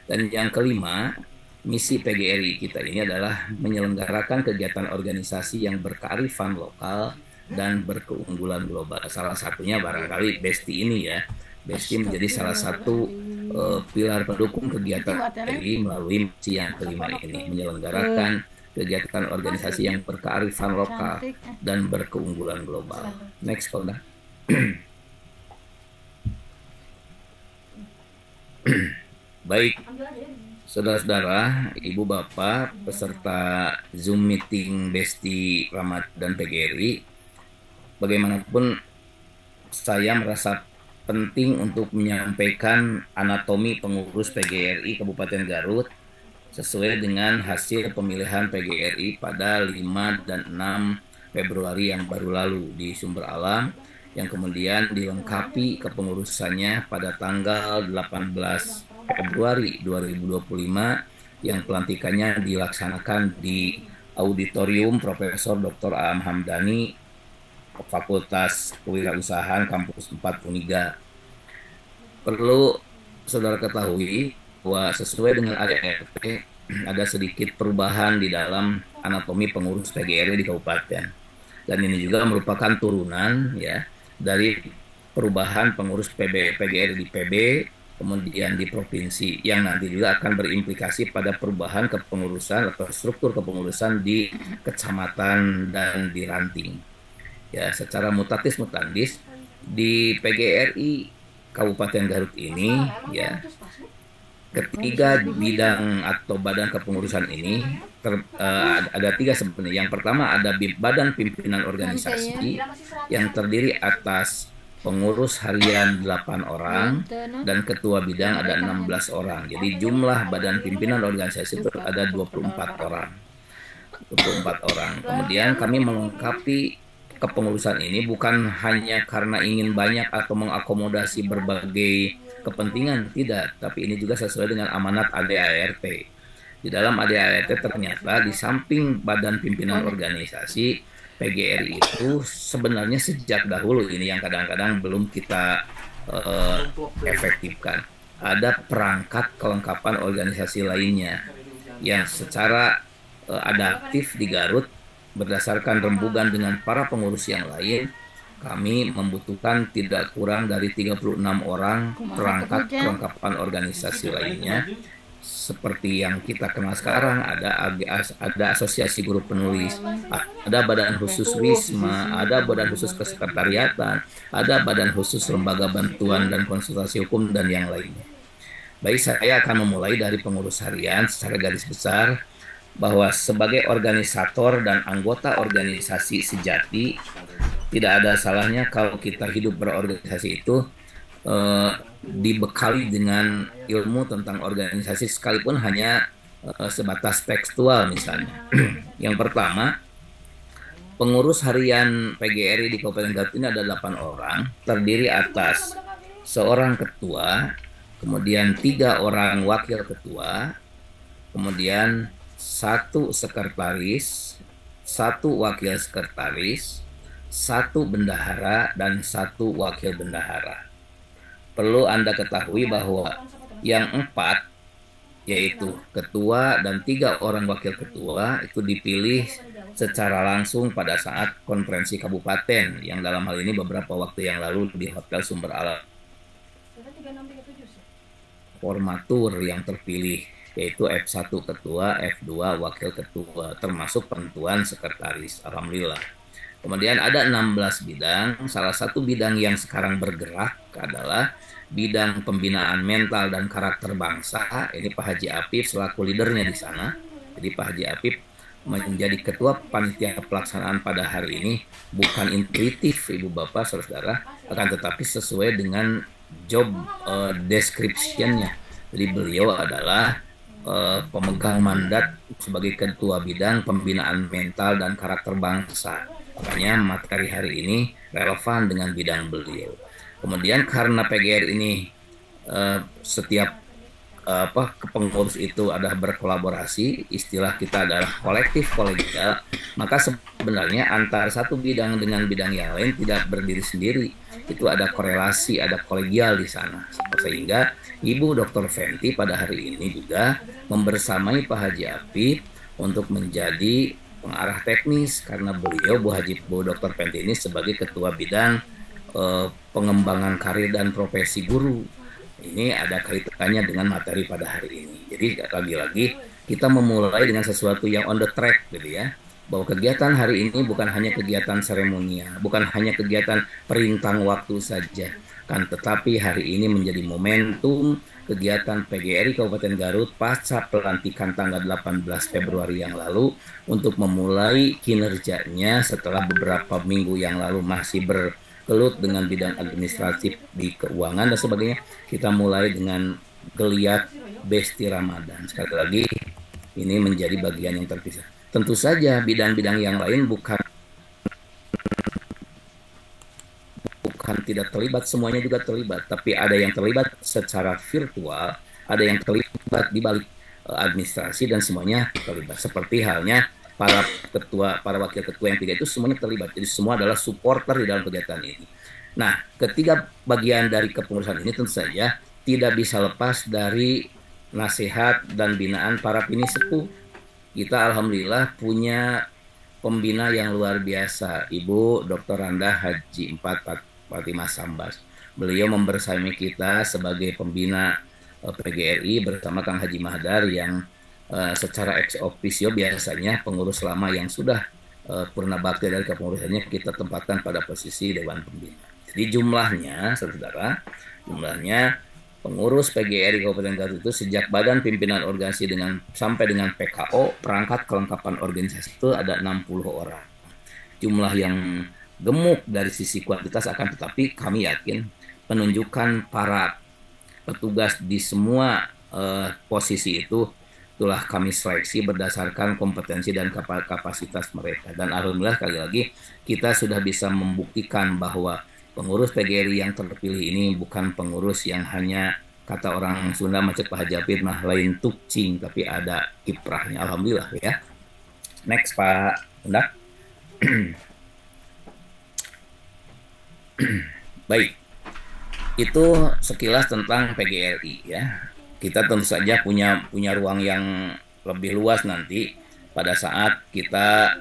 Dan yang kelima, misi PGRI kita ini adalah menyelenggarakan kegiatan organisasi yang berkearifan lokal dan berkeunggulan global. Salah satunya barangkali BESTI ini ya. BESTI menjadi salah satu pilar pendukung kegiatan PGRI melalui misi yang kelima ini, menyelenggarakan kegiatan organisasi yang berkearifan lokal dan berkeunggulan global. Next, Polda. Baik, saudara-saudara, ibu bapak, peserta Zoom meeting BESTI Ramadan PGRI, bagaimanapun saya merasa penting untuk menyampaikan anatomi pengurus PGRI Kabupaten Garut sesuai dengan hasil pemilihan PGRI pada 5 dan 6 Februari yang baru lalu di Sumber Alam, yang kemudian dilengkapi kepengurusannya pada tanggal 18 Februari 2025 yang pelantikannya dilaksanakan di Auditorium Profesor Dr. Aam Hamdani, Fakultas Kewirausahaan Kampus 4 Uniga. Perlu saudara ketahui bahwa sesuai dengan ART ada sedikit perubahan di dalam anatomi pengurus PGRI di kabupaten. Dan ini juga merupakan turunan ya dari perubahan pengurus PGRI di PB, kemudian di provinsi, yang nanti juga akan berimplikasi pada perubahan kepengurusan atau struktur kepengurusan di kecamatan dan di ranting. Ya, secara mutatis mutandis di PGRI Kabupaten Garut ini ya, ketiga bidang atau badan kepengurusan ini ada 3 sebenarnya. Yang pertama ada badan pimpinan organisasi yang terdiri atas pengurus harian 8 orang dan ketua bidang ada 16 orang. Jadi jumlah badan pimpinan organisasi itu ada 24 orang. 24 orang. Kemudian kami melengkapi kepengurusan ini bukan hanya karena ingin banyak atau mengakomodasi berbagai kepentingan, tidak, tapi ini juga sesuai dengan amanat ADART. Di dalam ADART ternyata di samping badan pimpinan organisasi, PGRI itu sebenarnya sejak dahulu ini yang kadang-kadang belum kita efektifkan. Ada perangkat kelengkapan organisasi lainnya yang secara adaptif di Garut berdasarkan rembugan dengan para pengurus yang lain. Kami membutuhkan tidak kurang dari 36 orang perangkat kelengkapan organisasi lainnya. Seperti yang kita kenal sekarang, ada asosiasi guru penulis, ada badan khusus Wisma, ada badan khusus kesekretariatan, ada badan khusus lembaga bantuan dan konsultasi hukum, dan yang lainnya. Baik, saya akan memulai dari pengurus harian secara garis besar, bahwa sebagai organisator dan anggota organisasi sejati, tidak ada salahnya kalau kita hidup berorganisasi itu dibekali dengan ilmu tentang organisasi sekalipun hanya sebatas tekstual misalnya. Yang pertama, pengurus harian PGRI di Kabupaten Garut ini ada 8 orang, terdiri atas seorang ketua, kemudian 3 orang wakil ketua, kemudian 1 sekretaris, 1 wakil sekretaris, 1 bendahara, dan 1 wakil bendahara. Perlu Anda ketahui bahwa yang 4, yaitu ketua dan 3 orang wakil ketua, itu dipilih secara langsung pada saat konferensi kabupaten, yang dalam hal ini beberapa waktu yang lalu di Hotel Sumber Alam. Formatur yang terpilih yaitu F1 ketua, F2 wakil ketua, termasuk penentuan sekretaris. Alhamdulillah. Kemudian ada 16 bidang. Salah satu bidang yang sekarang bergerak adalah bidang pembinaan mental dan karakter bangsa. Ini Pak Haji Apip selaku leadernya di sana. Jadi Pak Haji Apip menjadi ketua panitia pelaksanaan pada hari ini bukan intuitif, Ibu Bapak Saudara, akan tetapi sesuai dengan job description-nya. Jadi beliau adalah pemegang mandat sebagai ketua bidang pembinaan mental dan karakter bangsa. Makanya materi hari ini relevan dengan bidang beliau. Kemudian karena PGR ini setiap kepengurus itu adalah berkolaborasi, istilah kita adalah kolektif kolegial, maka sebenarnya antara satu bidang dengan bidang yang lain tidak berdiri sendiri. Itu ada korelasi, ada kolegial di sana. Sehingga Ibu Dr. Fenty pada hari ini juga membersamai Pak Haji Apip untuk menjadi pengarah teknis, karena beliau Bu Dr. Fenty ini sebagai ketua bidang pengembangan karir dan profesi guru. Ini ada kaitannya dengan materi pada hari ini. Jadi lagi-lagi kita memulai dengan sesuatu yang on the track gitu ya. Bahwa kegiatan hari ini bukan hanya kegiatan seremonial, bukan hanya kegiatan perintang waktu saja, kan, tetapi hari ini menjadi momentum kegiatan PGRI Kabupaten Garut pasca pelantikan tanggal 18 Februari yang lalu untuk memulai kinerjanya setelah beberapa minggu yang lalu masih bergelut dengan bidang administratif di keuangan dan sebagainya. Kita mulai dengan geliat Besti Ramadan. Sekali lagi, ini menjadi bagian yang terpisah. Tentu saja bidang-bidang yang lain bukan tidak terlibat, semuanya juga terlibat. Tapi ada yang terlibat secara virtual, ada yang terlibat di balik administrasi, dan semuanya terlibat. Seperti halnya para ketua, para wakil ketua yang 3 itu semuanya terlibat. Jadi semua adalah supporter di dalam kegiatan ini. Nah, ketiga bagian dari kepengurusan ini tentu saja tidak bisa lepas dari nasihat dan binaan para pini sepuh. Kita alhamdulillah punya pembina yang luar biasa, Ibu Dr. Randa Haji 4 Fatimah Sambas. Beliau membersamai kita sebagai pembina PGRI bersama Kang Haji Mahdar yang secara ex officio biasanya pengurus lama yang sudah purna bakti dari kepengurusannya kita tempatkan pada posisi Dewan Pembina. Jadi jumlahnya, saudara, jumlahnya pengurus PGRI Kabupaten Garut itu sejak badan pimpinan organisasi sampai dengan PKO, perangkat kelengkapan organisasi itu ada 60 orang. Jumlah yang gemuk dari sisi kuantitas, akan tetapi kami yakin penunjukan para petugas di semua posisi itu itulah kami seleksi berdasarkan kompetensi dan kapasitas mereka. Dan alhamdulillah sekali lagi kita sudah bisa membuktikan bahwa pengurus PGRI yang terpilih ini bukan pengurus yang hanya kata orang Sunda macet Pak Haji mah lain tukcing, tapi ada kiprahnya. Alhamdulillah ya. Next Pak Undak. Baik. Itu sekilas tentang PGRI ya. Kita tentu saja punya ruang yang lebih luas nanti pada saat kita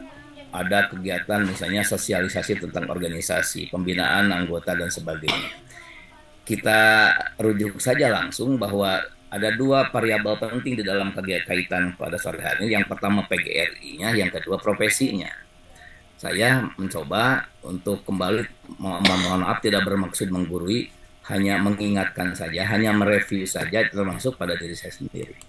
ada kegiatan misalnya sosialisasi tentang organisasi, pembinaan anggota dan sebagainya. Kita rujuk saja langsung bahwa ada dua variabel penting di dalam kaitan pada sore hari ini. Yang pertama PGRI-nya, yang kedua profesinya. Saya mencoba untuk kembali, mohon maaf tidak bermaksud menggurui, hanya mengingatkan saja, hanya mereview saja, termasuk pada diri saya sendiri.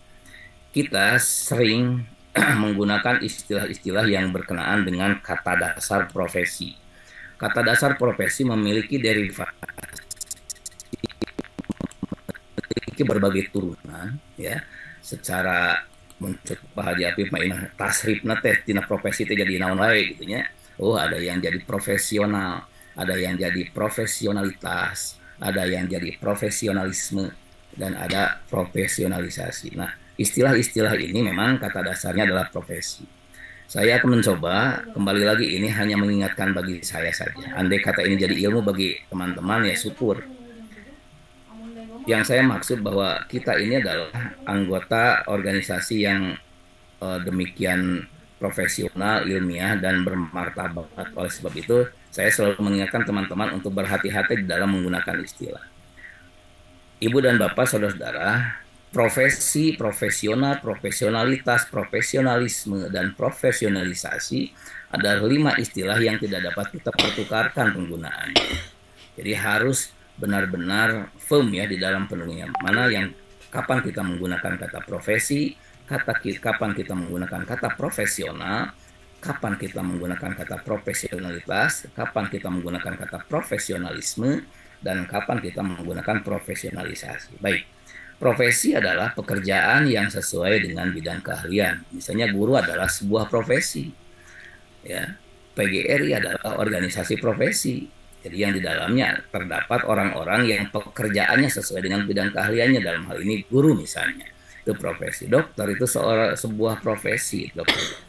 Kita sering menggunakan istilah-istilah yang berkenaan dengan kata dasar profesi. Kata dasar profesi memiliki derivasi, memiliki berbagai turunan, ya. Secara muncul Pak Haji Apip mainah tasrifna teh tina profesi teh jadi naon wae gitu nya. Oh, ada yang jadi profesional, ada yang jadi profesionalitas, ada yang jadi profesionalisme, dan ada profesionalisasi. Nah, istilah-istilah ini memang kata dasarnya adalah profesi. Saya akan mencoba, kembali lagi ini hanya mengingatkan bagi saya saja. Andai kata ini jadi ilmu bagi teman-teman ya syukur. Yang saya maksud bahwa kita ini adalah anggota organisasi yang demikian profesional, ilmiah, dan bermartabat. Oleh sebab itu, saya selalu mengingatkan teman-teman untuk berhati-hati di dalam menggunakan istilah. Ibu dan Bapak, saudara-saudara, profesi, profesional, profesionalitas, profesionalisme, dan profesionalisasi adalah 5 istilah yang tidak dapat kita pertukarkan penggunaannya. Jadi harus benar-benar firm ya di dalam penuhnya. Mana yang kapan kita menggunakan kata profesi, kapan kita menggunakan kata profesional, kapan kita menggunakan kata profesionalitas, kapan kita menggunakan kata profesionalisme, dan kapan kita menggunakan profesionalisasi. Baik, profesi adalah pekerjaan yang sesuai dengan bidang keahlian. Misalnya guru adalah sebuah profesi. Ya, PGRI adalah organisasi profesi. Jadi yang di dalamnya terdapat orang-orang yang pekerjaannya sesuai dengan bidang keahliannya, dalam hal ini guru misalnya. Itu profesi. Dokter itu sebuah profesi, dokter.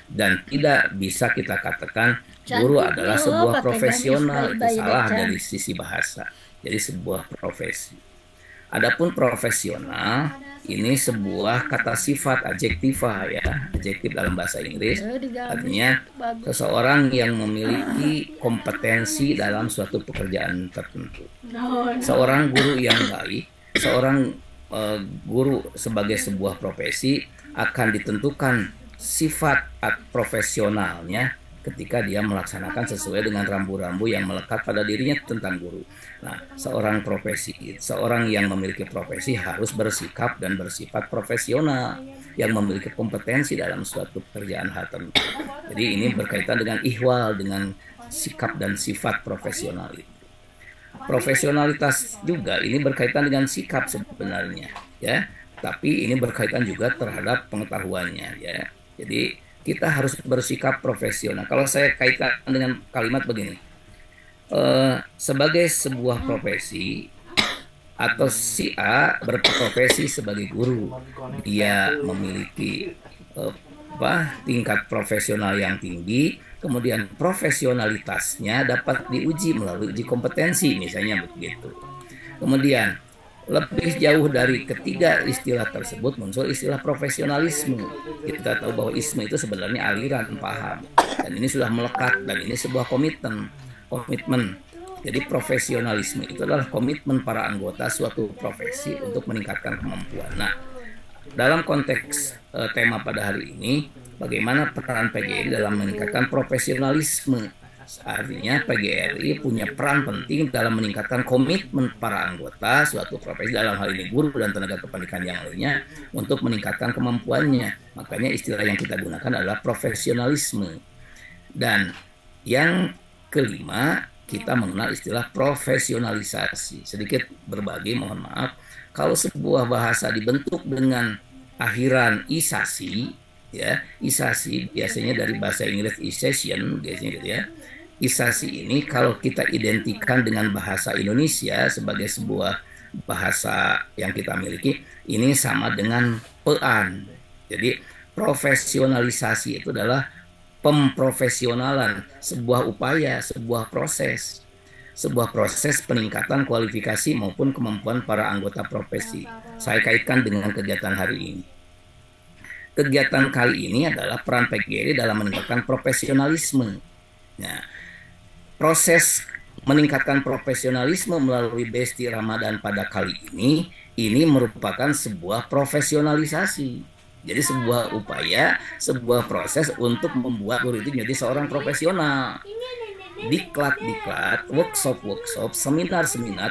Dan tidak bisa kita katakan guru adalah sebuah profesional, itu salah dari sisi bahasa. Jadi sebuah profesi. Adapun profesional ini sebuah kata sifat adjektiva ya, adjektif dalam bahasa Inggris, artinya seseorang yang memiliki kompetensi dalam suatu pekerjaan tertentu. Seorang guru yang baik, seorang guru sebagai sebuah profesi akan ditentukan sifat profesionalnya ketika dia melaksanakan sesuai dengan rambu-rambu yang melekat pada dirinya tentang guru. Nah, seorang yang memiliki profesi harus bersikap dan bersifat profesional, yang memiliki kompetensi dalam suatu pekerjaan tertentu. Jadi ini berkaitan dengan ihwal, dengan sikap dan sifat profesional itu. Profesionalitas juga ini berkaitan dengan sikap sebenarnya, ya. Tapi ini berkaitan juga terhadap pengetahuannya, ya. Jadi kita harus bersikap profesional. Kalau saya kaitkan dengan kalimat begini, sebagai sebuah profesi atau si A berprofesi sebagai guru, dia memiliki tingkat profesional yang tinggi, kemudian profesionalitasnya dapat diuji melalui uji kompetensi, misalnya begitu. Kemudian lebih jauh dari ketiga istilah tersebut muncul istilah profesionalisme. Kita tahu bahwa isme itu sebenarnya aliran paham, dan ini sudah melekat, dan ini sebuah komitmen. Jadi profesionalisme itu adalah komitmen para anggota suatu profesi untuk meningkatkan kemampuan. Nah, dalam konteks tema pada hari ini, bagaimana peran PGRI dalam meningkatkan profesionalisme? Artinya PGRI punya peran penting dalam meningkatkan komitmen para anggota suatu profesi, dalam hal ini guru dan tenaga kependidikan yang lainnya, untuk meningkatkan kemampuannya. Makanya istilah yang kita gunakan adalah profesionalisme. Dan yang kelima, kita mengenal istilah profesionalisasi. Sedikit berbagi, mohon maaf. Kalau sebuah bahasa dibentuk dengan akhiran isasi, ya. Isasi biasanya dari bahasa Inggris isation biasanya gitu ya. Isasi ini kalau kita identikan dengan bahasa Indonesia sebagai sebuah bahasa yang kita miliki, ini sama dengan pean. Jadi profesionalisasi itu adalah pemprofesionalan, sebuah upaya, sebuah proses peningkatan kualifikasi maupun kemampuan para anggota profesi. Saya kaitkan dengan kegiatan hari ini. Kegiatan kali ini adalah peran PGRI dalam meningkatkan profesionalisme. Nah, proses meningkatkan profesionalisme melalui Besti Ramadan pada kali ini merupakan sebuah profesionalisasi. Jadi sebuah upaya, sebuah proses untuk membuat guru itu menjadi seorang profesional. Diklat, workshop, seminar,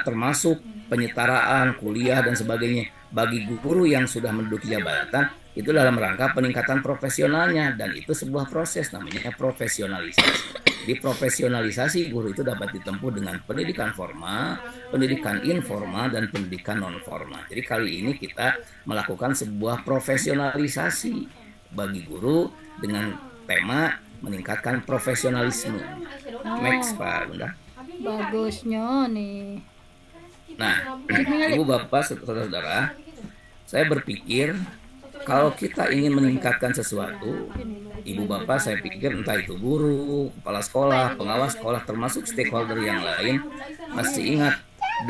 termasuk penyetaraan, kuliah, dan sebagainya. Bagi guru yang sudah menduduki jabatan, itu dalam rangka peningkatan profesionalnya. Dan itu sebuah proses, namanya profesionalisasi. Di profesionalisasi guru itu dapat ditempuh dengan pendidikan formal, pendidikan informal, dan pendidikan non formal. Jadi kali ini kita melakukan sebuah profesionalisasi bagi guru dengan tema meningkatkan profesionalisme. Next Pak Bunda. Bagusnya nih. Nah, Ibu Bapak saudara-saudara, saya berpikir kalau kita ingin meningkatkan sesuatu, Ibu Bapak saya pikir entah itu guru, kepala sekolah, pengawas sekolah, termasuk stakeholder yang lain, mesti ingat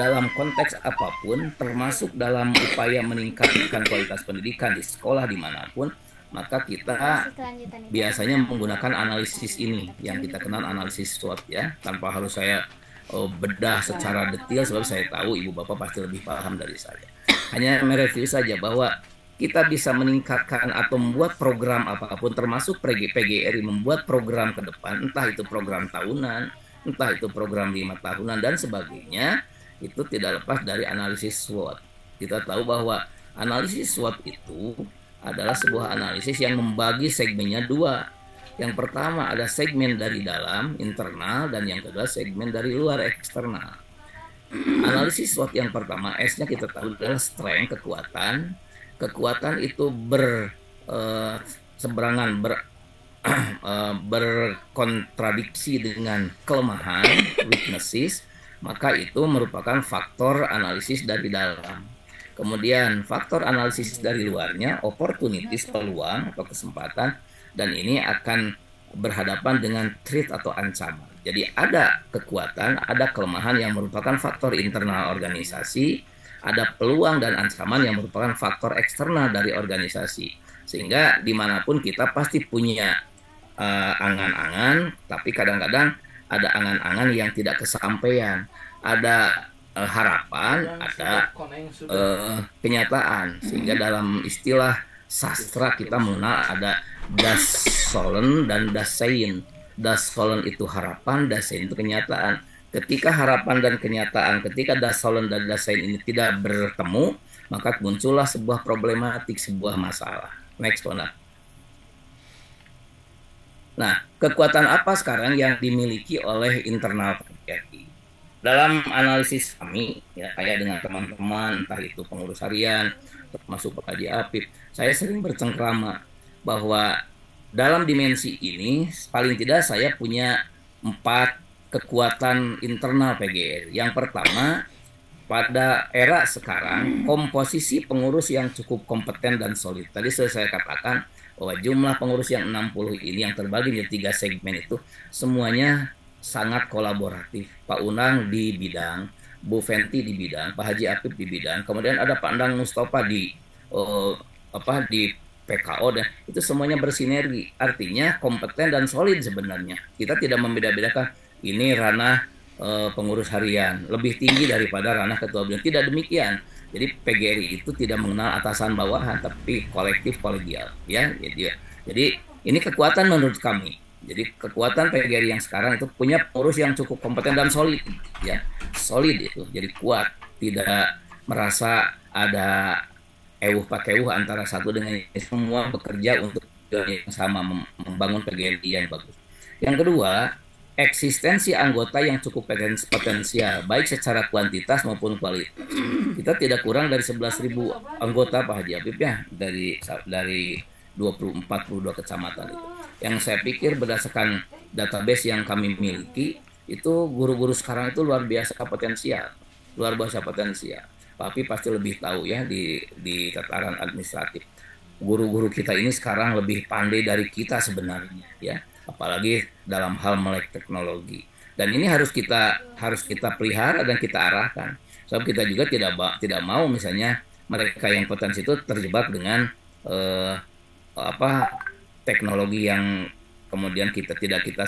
dalam konteks apapun, termasuk dalam upaya meningkatkan kualitas pendidikan di sekolah dimanapun, maka kita biasanya menggunakan analisis ini yang kita kenal analisis SWOT ya, tanpa harus saya bedah secara detail sebab saya tahu Ibu Bapak pasti lebih paham dari saya. Hanya mereview saja bahwa kita bisa meningkatkan atau membuat program apapun, termasuk PGRI membuat program ke depan, entah itu program tahunan, entah itu program 5 tahunan, dan sebagainya, itu tidak lepas dari analisis SWOT. Kita tahu bahwa analisis SWOT itu adalah sebuah analisis yang membagi segmennya dua. Yang pertama ada segmen dari dalam, internal, dan yang kedua segmen dari luar, eksternal. Analisis SWOT yang pertama, S-nya kita tahu adalah strength, kekuatan. Kekuatan itu berkontradiksi dengan kelemahan, weaknesses, maka itu merupakan faktor analisis dari dalam. Kemudian faktor analisis dari luarnya, opportunities, peluang atau kesempatan, dan ini akan berhadapan dengan threat atau ancaman. Jadi ada kekuatan, ada kelemahan yang merupakan faktor internal organisasi, ada peluang dan ancaman yang merupakan faktor eksternal dari organisasi. Sehingga dimanapun kita pasti punya angan-angan, tapi kadang-kadang ada angan-angan yang tidak kesampaian. Ada harapan, ada kenyataan. Sehingga dalam istilah sastra kita mengenal ada das Sollen dan das Sein. Das Sollen itu harapan, das Sein itu kenyataan. Ketika harapan dan kenyataan, ketika das Sollen dan das Sein ini tidak bertemu, maka muncullah sebuah problematik, sebuah masalah. Next, Bona. Nah, kekuatan apa sekarang yang dimiliki oleh internal PGRI? Dalam analisis kami, ya kayak dengan teman-teman, entah itu pengurus harian, termasuk Pak Haji Apip, saya sering bercengkrama bahwa dalam dimensi ini, paling tidak saya punya 4 kekuatan internal PGRI. Yang pertama, pada era sekarang, komposisi pengurus yang cukup kompeten dan solid. Tadi sudah saya katakan bahwa jumlah pengurus yang 60 ini yang terbagi menjadi 3 segmen itu semuanya sangat kolaboratif. Pak Unang di bidang, Bu Fenty di bidang, Pak Haji Apip di bidang, kemudian ada Pak Endang Mustafa di PKO, dan itu semuanya bersinergi. Artinya kompeten dan solid sebenarnya. Kita tidak membeda-bedakan ini ranah pengurus harian lebih tinggi daripada ranah ketua bidang. Tidak demikian. Jadi PGRI itu tidak mengenal atasan bawahan, tapi kolektif kolegial. Ya, jadi ini kekuatan menurut kami. Jadi kekuatan PGRI yang sekarang itu punya pengurus yang cukup kompeten dan solid. Ya, solid itu. Jadi kuat, tidak merasa ada pakewuh antara satu dengan yang semua bekerja untuk yang sama, membangun PGRI yang bagus. Yang kedua, eksistensi anggota yang cukup potensial, baik secara kuantitas maupun kualitas. Kita tidak kurang dari 11.000 anggota Pak Haji Habib ya, dari 42 kecamatan itu. Yang saya pikir berdasarkan database yang kami miliki, itu guru-guru sekarang itu luar biasa potensial. Pak Habib pasti lebih tahu ya di tataran administratif. Guru-guru kita ini sekarang lebih pandai dari kita sebenarnya ya, apalagi dalam hal melek teknologi. Dan ini harus kita pelihara dan kita arahkan. Sebab kita juga tidak mau misalnya mereka yang potensi itu terjebak dengan teknologi yang kemudian tidak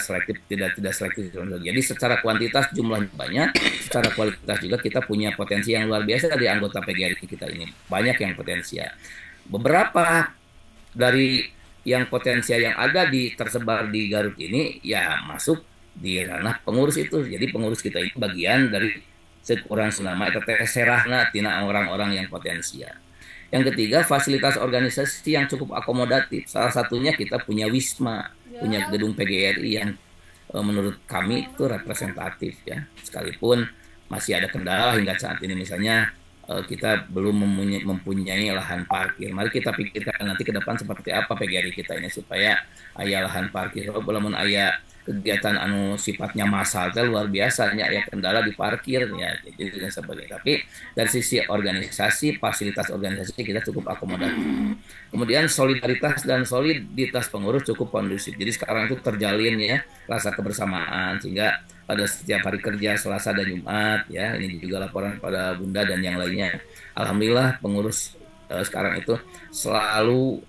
selektif teknologi. Jadi secara kuantitas jumlahnya banyak, secara kualitas juga kita punya potensi yang luar biasa dari anggota PGRI kita ini. Banyak yang potensial. Beberapa dari yang potensial yang ada tersebar di Garut ini ya masuk di ranah pengurus itu. Jadi pengurus kita ini bagian dari sekurang senama itu serahna tina orang-orang yang potensial. Yang ketiga, fasilitas organisasi yang cukup akomodatif. Salah satunya kita punya Wisma, punya gedung PGRI yang menurut kami itu representatif ya. Sekalipun masih ada kendala hingga saat ini, misalnya kita belum mempunyai lahan parkir. Mari kita pikirkan nanti ke depan seperti apa PGRI kita ini supaya aya lahan parkir. Walaupun aya kegiatan sifatnya massal luar biasa ya kendala di parkir ya jadi dan sebagainya. Tapi dari sisi organisasi, fasilitas organisasi kita cukup akomodatif. Kemudian solidaritas dan soliditas pengurus cukup kondusif. Jadi sekarang itu terjalin ya rasa kebersamaan sehingga pada setiap hari kerja Selasa dan Jumat ya, ini juga laporan pada Bunda dan yang lainnya. Alhamdulillah pengurus sekarang itu selalu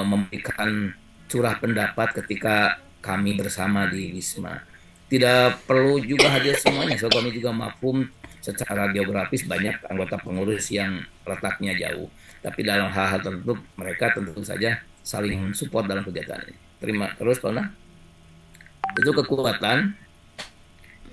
memberikan curah pendapat ketika kami bersama di Wisma. Tidak perlu juga hadir semuanya, so kami juga mafhum secara geografis banyak anggota pengurus yang letaknya jauh. Tapi dalam hal-hal tertentu mereka tentu saja saling support dalam kegiatan ini. Terus Pak Una. Itu kekuatan.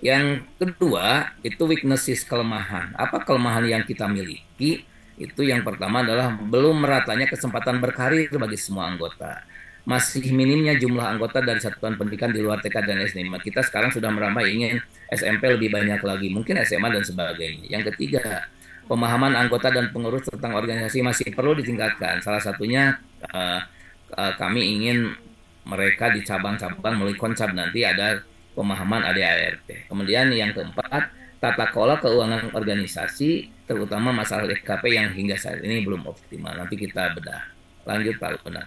Yang kedua itu weaknesses, kelemahan. Apa kelemahan yang kita miliki? Itu yang pertama adalah belum meratanya kesempatan berkarir bagi semua anggota. Masih minimnya jumlah anggota dari satuan pendidikan di luar TK dan SD. Kita sekarang sudah merambah ingin SMP lebih banyak lagi, mungkin SMA dan sebagainya. Yang ketiga, pemahaman anggota dan pengurus tentang organisasi masih perlu ditingkatkan. Salah satunya kami ingin mereka di cabang-cabang melalui konsep nanti ada pemahaman ADART. Kemudian yang keempat, tata kelola keuangan organisasi, terutama masalah DKP yang hingga saat ini belum optimal. Nanti kita bedah. Lanjut Pak Una.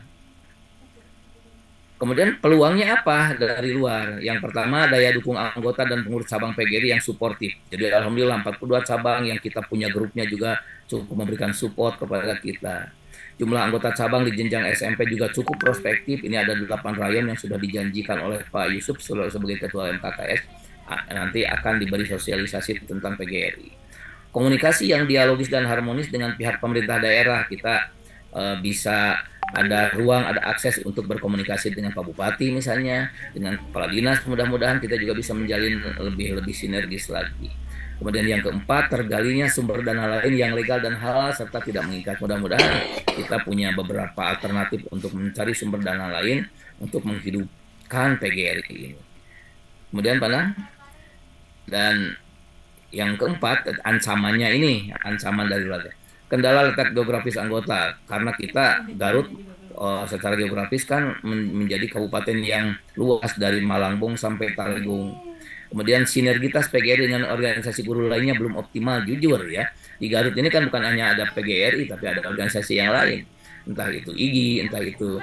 Kemudian peluangnya apa dari luar? Yang pertama daya dukung anggota dan pengurus cabang PGRI yang suportif. Jadi alhamdulillah 42 cabang yang kita punya grupnya juga cukup memberikan support kepada kita. Jumlah anggota cabang di jenjang SMP juga cukup prospektif. Ini ada 8 rayon yang sudah dijanjikan oleh Pak Yusuf sebagai Ketua MKKS. Nanti akan diberi sosialisasi tentang PGRI. Komunikasi yang dialogis dan harmonis dengan pihak pemerintah daerah. Kita bisa ada ruang, ada akses untuk berkomunikasi dengan Pak Bupati misalnya, dengan kepala dinas. Mudah-mudahan kita juga bisa menjalin lebih sinergis lagi. Kemudian yang keempat, tergalinya sumber dana lain yang legal dan halal serta tidak mengikat. Mudah-mudahan kita punya beberapa alternatif untuk mencari sumber dana lain untuk menghidupkan PGRI ini. Kemudian Pak, dan yang keempat, ancamannya ini, ancaman dari luar. Kendala letak geografis anggota, karena kita Garut secara geografis kan menjadi kabupaten yang luas dari Malangbong sampai Talegung. Kemudian sinergitas PGRI dengan organisasi guru lainnya belum optimal, jujur ya. Di Garut ini kan bukan hanya ada PGRI, tapi ada organisasi yang lain. Entah itu IGI, entah itu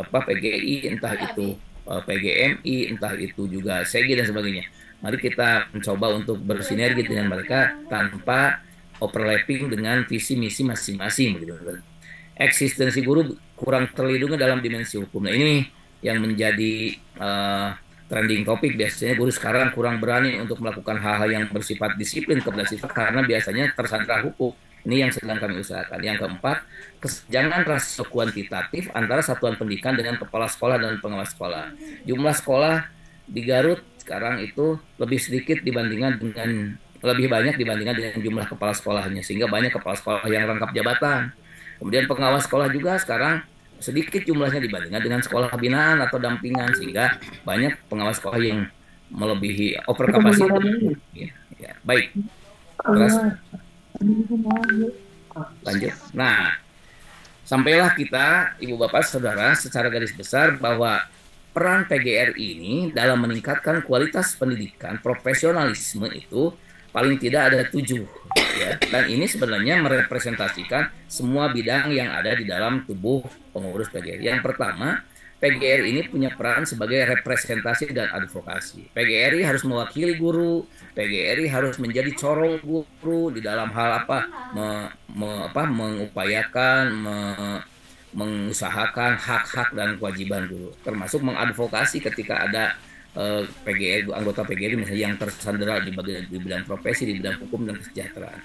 PGI, entah itu PGMI, entah itu juga SEGI dan sebagainya. Mari kita mencoba untuk bersinergi dengan mereka tanpa overlapping dengan visi misi masing-masing begitu. Eksistensi guru kurang terlindungi dalam dimensi hukum. Nah ini yang menjadi trending topik. Biasanya guru sekarang kurang berani untuk melakukan hal-hal yang bersifat disiplin kepada siswa karena biasanya tersandra hukum. Ini yang sedang kami usahakan. Yang keempat, kesenjangan rasio kuantitatif antara satuan pendidikan dengan kepala sekolah dan pengawas sekolah. Jumlah sekolah di Garut sekarang itu lebih sedikit lebih banyak dibandingkan dengan jumlah kepala sekolahnya, sehingga banyak kepala sekolah yang rangkap jabatan. Kemudian pengawas sekolah juga sekarang sedikit jumlahnya dibandingkan dengan sekolah binaan atau dampingan, sehingga banyak pengawas sekolah yang melebihi over capacity. Ya, baik. Terus lanjut. Nah, sampailah kita, Ibu Bapak Saudara, secara garis besar bahwa peran PGRI ini dalam meningkatkan kualitas pendidikan, profesionalisme itu paling tidak ada 7, ya. Dan ini sebenarnya merepresentasikan semua bidang yang ada di dalam tubuh pengurus PGRI. Yang pertama, PGRI ini punya peran sebagai representasi dan advokasi. PGRI harus mewakili guru, PGRI harus menjadi corong guru di dalam hal mengupayakan, mengusahakan hak-hak dan kewajiban guru, termasuk mengadvokasi ketika ada PGRI, anggota PGRI misalnya yang tersandera di bidang profesi, di bidang hukum dan kesejahteraan.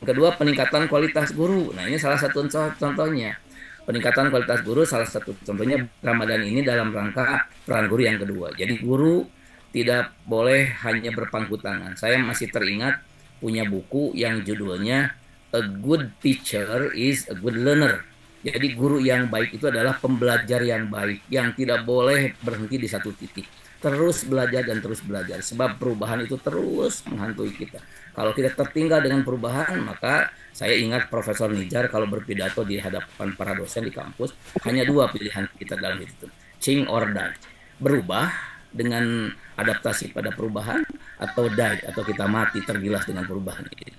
Yang kedua, peningkatan kualitas guru. Nah, ini salah satu contohnya. Peningkatan kualitas guru salah satu contohnya Ramadan ini dalam rangka peran guru yang kedua. Jadi guru tidak boleh hanya berpangku tangan. Saya masih teringat punya buku yang judulnya A Good Teacher is a Good Learner. Jadi guru yang baik itu adalah pembelajar yang baik, yang tidak boleh berhenti di satu titik. Terus belajar dan terus belajar, sebab perubahan itu terus menghantui kita. Kalau kita tertinggal dengan perubahan, maka saya ingat Profesor Nijar kalau berpidato di hadapan para dosen di kampus, hanya 2 pilihan kita dalam hidup itu, change or die. Berubah dengan adaptasi pada perubahan, atau die, atau kita mati tergilas dengan perubahan itu.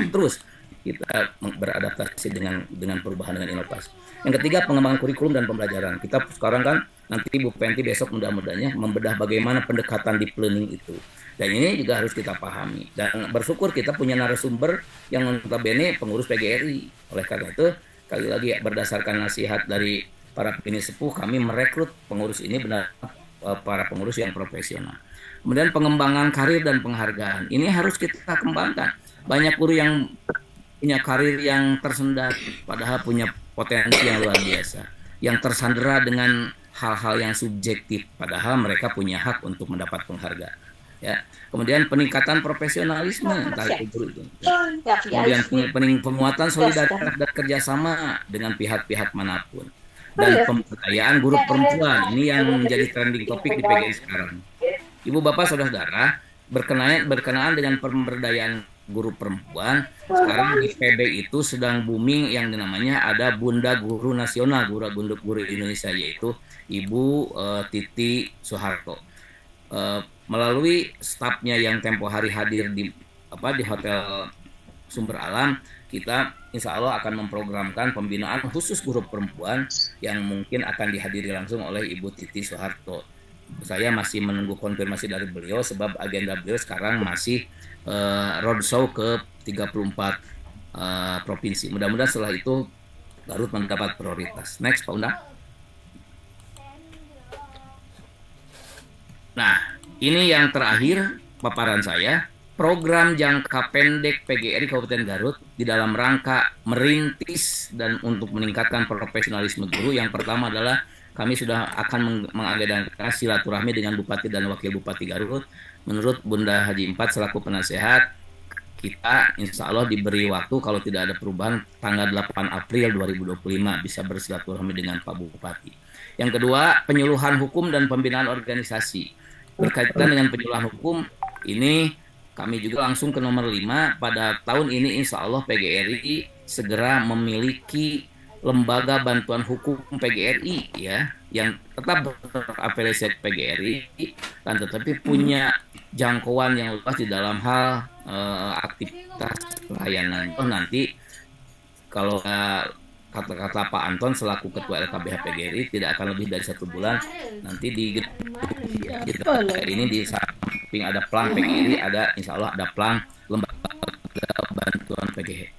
Terus kita beradaptasi dengan perubahan, dengan inovasi. Yang ketiga, pengembangan kurikulum dan pembelajaran. Kita sekarang kan, nanti Bu Penti besok mudah-mudahnya membedah bagaimana pendekatan deep learning itu. Dan ini juga harus kita pahami. Dan bersyukur kita punya narasumber yang notabene pengurus PGRI. Oleh karena itu, kali lagi berdasarkan nasihat dari para pimpinan sepuh, kami merekrut pengurus ini benar para pengurus yang profesional. Kemudian pengembangan karir dan penghargaan. Ini harus kita kembangkan. Banyak guru yang punya karir yang tersendat, padahal punya potensi yang luar biasa, yang tersandera dengan hal-hal yang subjektif, padahal mereka punya hak untuk mendapat penghargaan. Ya, kemudian peningkatan profesionalisme, entah itu guru itu. Ya. Kemudian penguatan solidaritas dan kerjasama dengan pihak-pihak manapun, dan pemberdayaan guru perempuan. Ini yang menjadi trending topik di PGRI sekarang. Ibu Bapak Saudara-saudara, berkenaan dengan pemberdayaan guru perempuan, sekarang di PB itu sedang booming yang namanya ada Bunda Guru Nasional, guru Indonesia, yaitu Ibu Titi Soeharto. Melalui stafnya yang tempo hari hadir di Hotel Sumber Alam, kita insya Allah akan memprogramkan pembinaan khusus guru perempuan yang mungkin akan dihadiri langsung oleh Ibu Titi Soeharto. Saya masih menunggu konfirmasi dari beliau, sebab agenda beliau sekarang masih roadshow ke 34 provinsi. Mudah-mudahan setelah itu Garut mendapat prioritas. Next, Pak Undang. Nah, ini yang terakhir paparan saya. Program jangka pendek PGRI Kabupaten Garut di dalam rangka merintis dan untuk meningkatkan profesionalisme guru. Yang pertama adalah kami sudah akan mengagendakan silaturahmi dengan Bupati dan Wakil Bupati Garut. Menurut Bunda Haji 4 selaku penasehat, kita insya Allah diberi waktu kalau tidak ada perubahan tanggal 8 April 2025 bisa bersilaturahmi dengan Pak Bupati. Yang kedua, penyuluhan hukum dan pembinaan organisasi. Berkaitan dengan penyuluhan hukum, ini kami juga langsung ke nomor 5. Pada tahun ini insya Allah PGRI segera memiliki lembaga bantuan hukum PGRI, ya, yang tetap berafiliasi PGRI dan tetapi punya jangkauan yang luas di dalam hal aktivitas pelayanan. Nanti kalau kata-kata Pak Anton selaku Ketua LKBH PGRI tidak akan lebih dari 1 bulan. Nanti di ini di samping ada plan PGRI, ada insya Allah ada plan lembaga bantuan PGRI,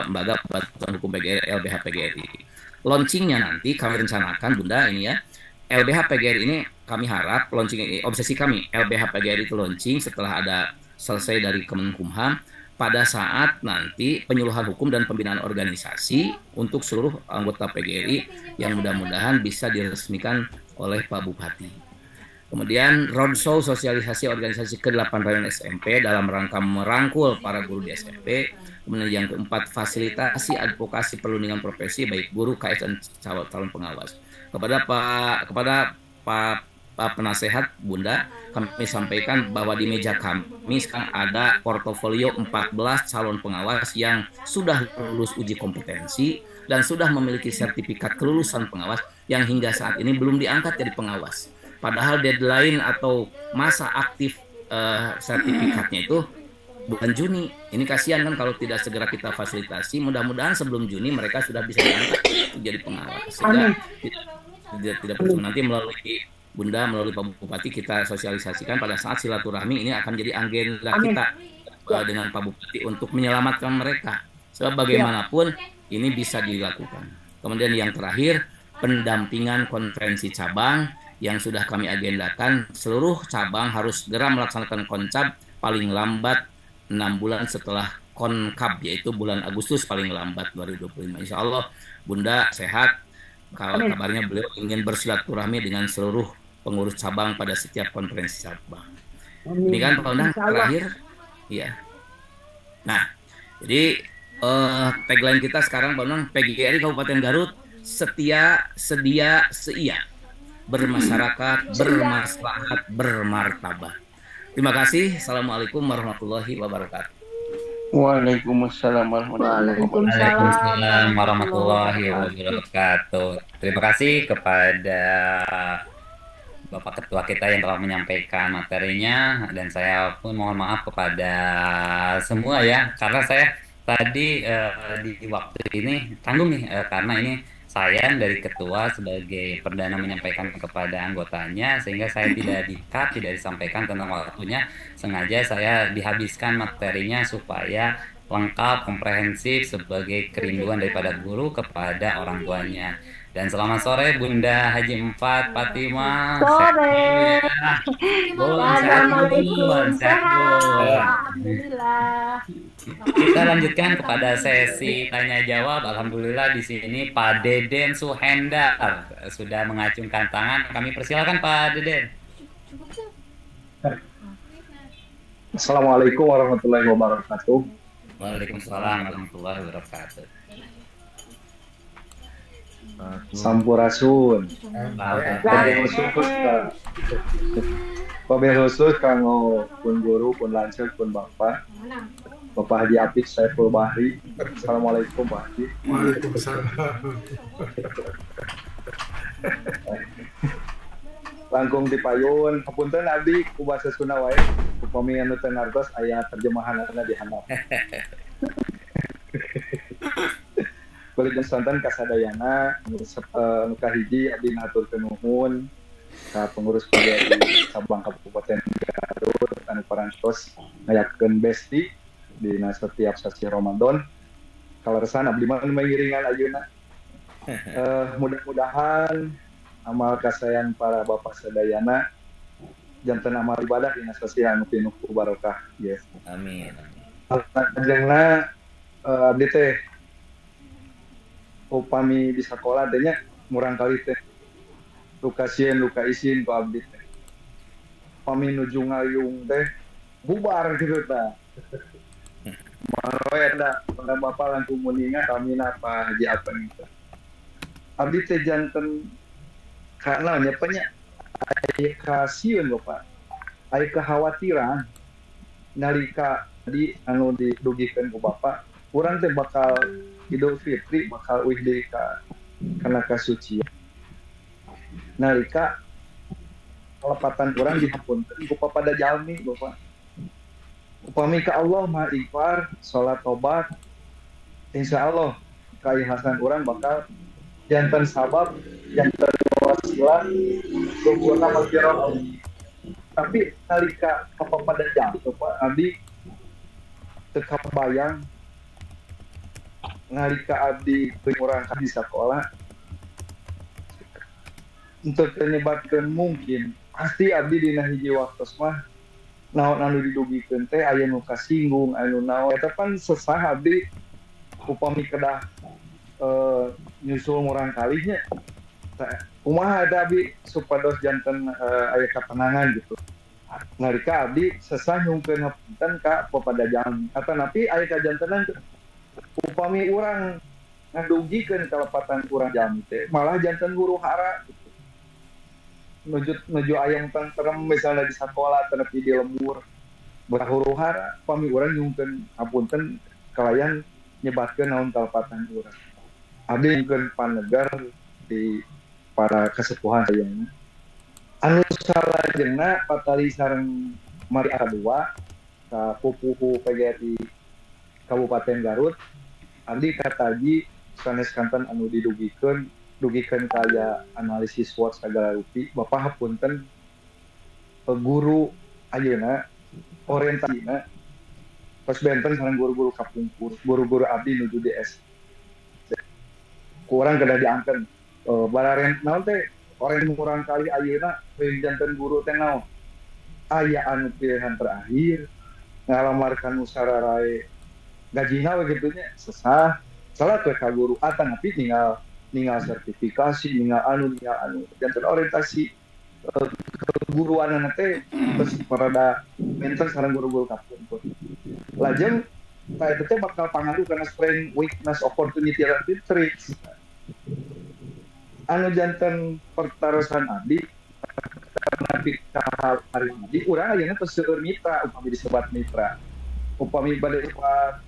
lembaga bantuan hukum PGRI, LBH PGRI. Launchingnya nanti kami rencanakan, Bunda, ini ya, LBH PGRI ini kami harap launching ini, obsesi kami LBH PGRI itu launching setelah ada selesai dari Kemenkumham pada saat nanti penyuluhan hukum dan pembinaan organisasi untuk seluruh anggota PGRI yang mudah-mudahan bisa diresmikan oleh Pak Bupati. Kemudian roadshow sosialisasi organisasi ke-8 rayon SMP dalam rangka merangkul para guru di SMP. Kemudian yang keempat, fasilitasi advokasi perlindungan profesi baik guru, KS dan calon pengawas. Kepada Pak Pak Penasehat Bunda, kami sampaikan bahwa di meja kami sekarang ada portofolio 14 calon pengawas yang sudah lulus uji kompetensi dan sudah memiliki sertifikat kelulusan pengawas yang hingga saat ini belum diangkat jadi pengawas. Padahal deadline atau masa aktif sertifikatnya itu bulan Juni. Ini kasihan kan kalau tidak segera kita fasilitasi. Mudah-mudahan sebelum Juni mereka sudah bisa diangkat jadi pengawas. Sehingga tidak perlu nanti melalui Bunda, melalui Pak Bupati kita sosialisasikan pada saat silaturahmi ini akan jadi agenda kita dengan Pak Bupati untuk menyelamatkan mereka. Sebab bagaimanapun ini bisa dilakukan. Kemudian yang terakhir, pendampingan konferensi cabang yang sudah kami agendakan. Seluruh cabang harus segera melaksanakan koncab paling lambat 6 bulan setelah konkab, yaitu bulan Agustus paling lambat 2025. Insya Allah Bunda sehat. Kalau kabarnya beliau ingin bersilaturahmi dengan seluruh pengurus cabang pada setiap konferensi cabang. Ini kan Pak Undang terakhir, ya. Nah, jadi tagline kita sekarang Pak Undang, PGRI Kabupaten Garut setia, sedia, seia, bermasyarakat, bermaslahat, bermartabat. Terima kasih. Assalamualaikum warahmatullahi wabarakatuh. Waalaikumsalam warahmatullahi wabarakatuh. Terima kasih kepada Bapak Ketua kita yang telah menyampaikan materinya, dan saya pun mohon maaf kepada semua ya, karena saya tadi di waktu ini tanggung nih, karena ini saya dari ketua sebagai perdana menyampaikan kepada anggotanya, sehingga saya tidak disampaikan tentang waktunya. Sengaja saya dihabiskan materinya supaya lengkap, komprehensif sebagai kerinduan daripada guru kepada orang tuanya. Dan selamat sore Bunda Haji 4 Fatimah. Sore. Assalamualaikum. Alhamdulillah. Kita lanjutkan kepada sesi tanya jawab. Alhamdulillah di sini Pak Deden Suhendar sudah mengacungkan tangan. Kami persilakan Pak Deden. Assalamualaikum warahmatullahi wabarakatuh. Waalaikumsalam warahmatullahi wabarakatuh. Sampurasun. Wabil khusus kanggo pun guru, pun lanceuk, pun bapak Haji Apik Saiful Bahri. Assalamualaikum Pak Haji. Waalaikumsalam. Langkung dipayun, hapunten abdi ku basa Sunda wae, upami anu teu ngartos aya terjemahanna di handap. Kulit dan santan kasadayana, pengurus kahiji abdi ngaturkeun nuhun ka pengurus PGRI cabang Kabupaten Garut anu parantos ngayakeun besti dina setiap sasi Ramadan. Kaleresan abdi mah mengiringan ayeuna. Mudah-mudahan amal kasayan para bapak sadayana janten amal ibadah dina sasi anu pinuh ku barokah. Yes. Amin. Ajengna abdi teh upami di sekolah teh nya murang kali teh luka sieun luka isin ku abdi teh upami nuju ngayung teh bubar gitu tah marawe da para bapak langkung muninga kami napa Haji apa gitu abdi teh janten kana nya penya aya kasieun bapak aya kekhawatiran nalika di anu didugikeun ku bapak urang teh bakal Idul Fitri bakal uih deui kana kasucian. Nalika kalepatan urang dihapunten ku papada jalmi Bapak. Upami ka Allah mah ikhfar, salat tobat, insyaallah kaikhlasan urang bakal janten sabab, janten wasilah kumpulna maghfirah. Tapi nalika papada jalmi Bapak abdi teu kabayang nalika abdi kurang di sekolah untuk menyebabkan mungkin pasti abdi dina hiji waktu mah naon anu didugikeun teh aya nu kasinggung anu naon eta pan sesah abdi upami kedah nyusul murang kalinya kumaha ada abdi supados janten aya ketenangan gitu nalika abdi sesah nyungkeun hapunten ka papada jalan eta napi aya kajantenan upami urang ngandugikeun kalepatan urang jami teh malah janten huru hara gitu. nuju ayam tentrem misalnya di sekolah tapi di lembur berhuru-hara pami urang nyungkeun apunten kalayan nyebatkeun naon kalpatan urang abdi nyungkeun panegar di para kasepuhan sayangna anu salajengna patali sareng mari kadua ka pupuhu PGRI Kabupaten Garut abdi kataji sanes kanten anu didugikeun kaya analisis SWOT segala rupi Bapak hapunten guru ayeuna orientasina pas benten sareng guru-guru kapungkur guru-guru abdi nuju DS kurang kada diangkeun bararen naon teh orang kurang kali ayeuna janten guru teh naon aya anu pilihan terakhir ngalamarkan usararae gajina we kitu nya sesah salah teh ka guru atang tapi tinggal sertifikasi, tinggal anu, jantan orientasi keguruan teh terus parada menten sareng guru-guru kapungkur. Lajeng ta eta teh bakal pangaruh kana strength, weakness, opportunity, and threats. Anu jantan pertarusan abdi napi ka hari abdi urang ayeuna teu seueur mitra upami disebat mitra. Upami bade sebat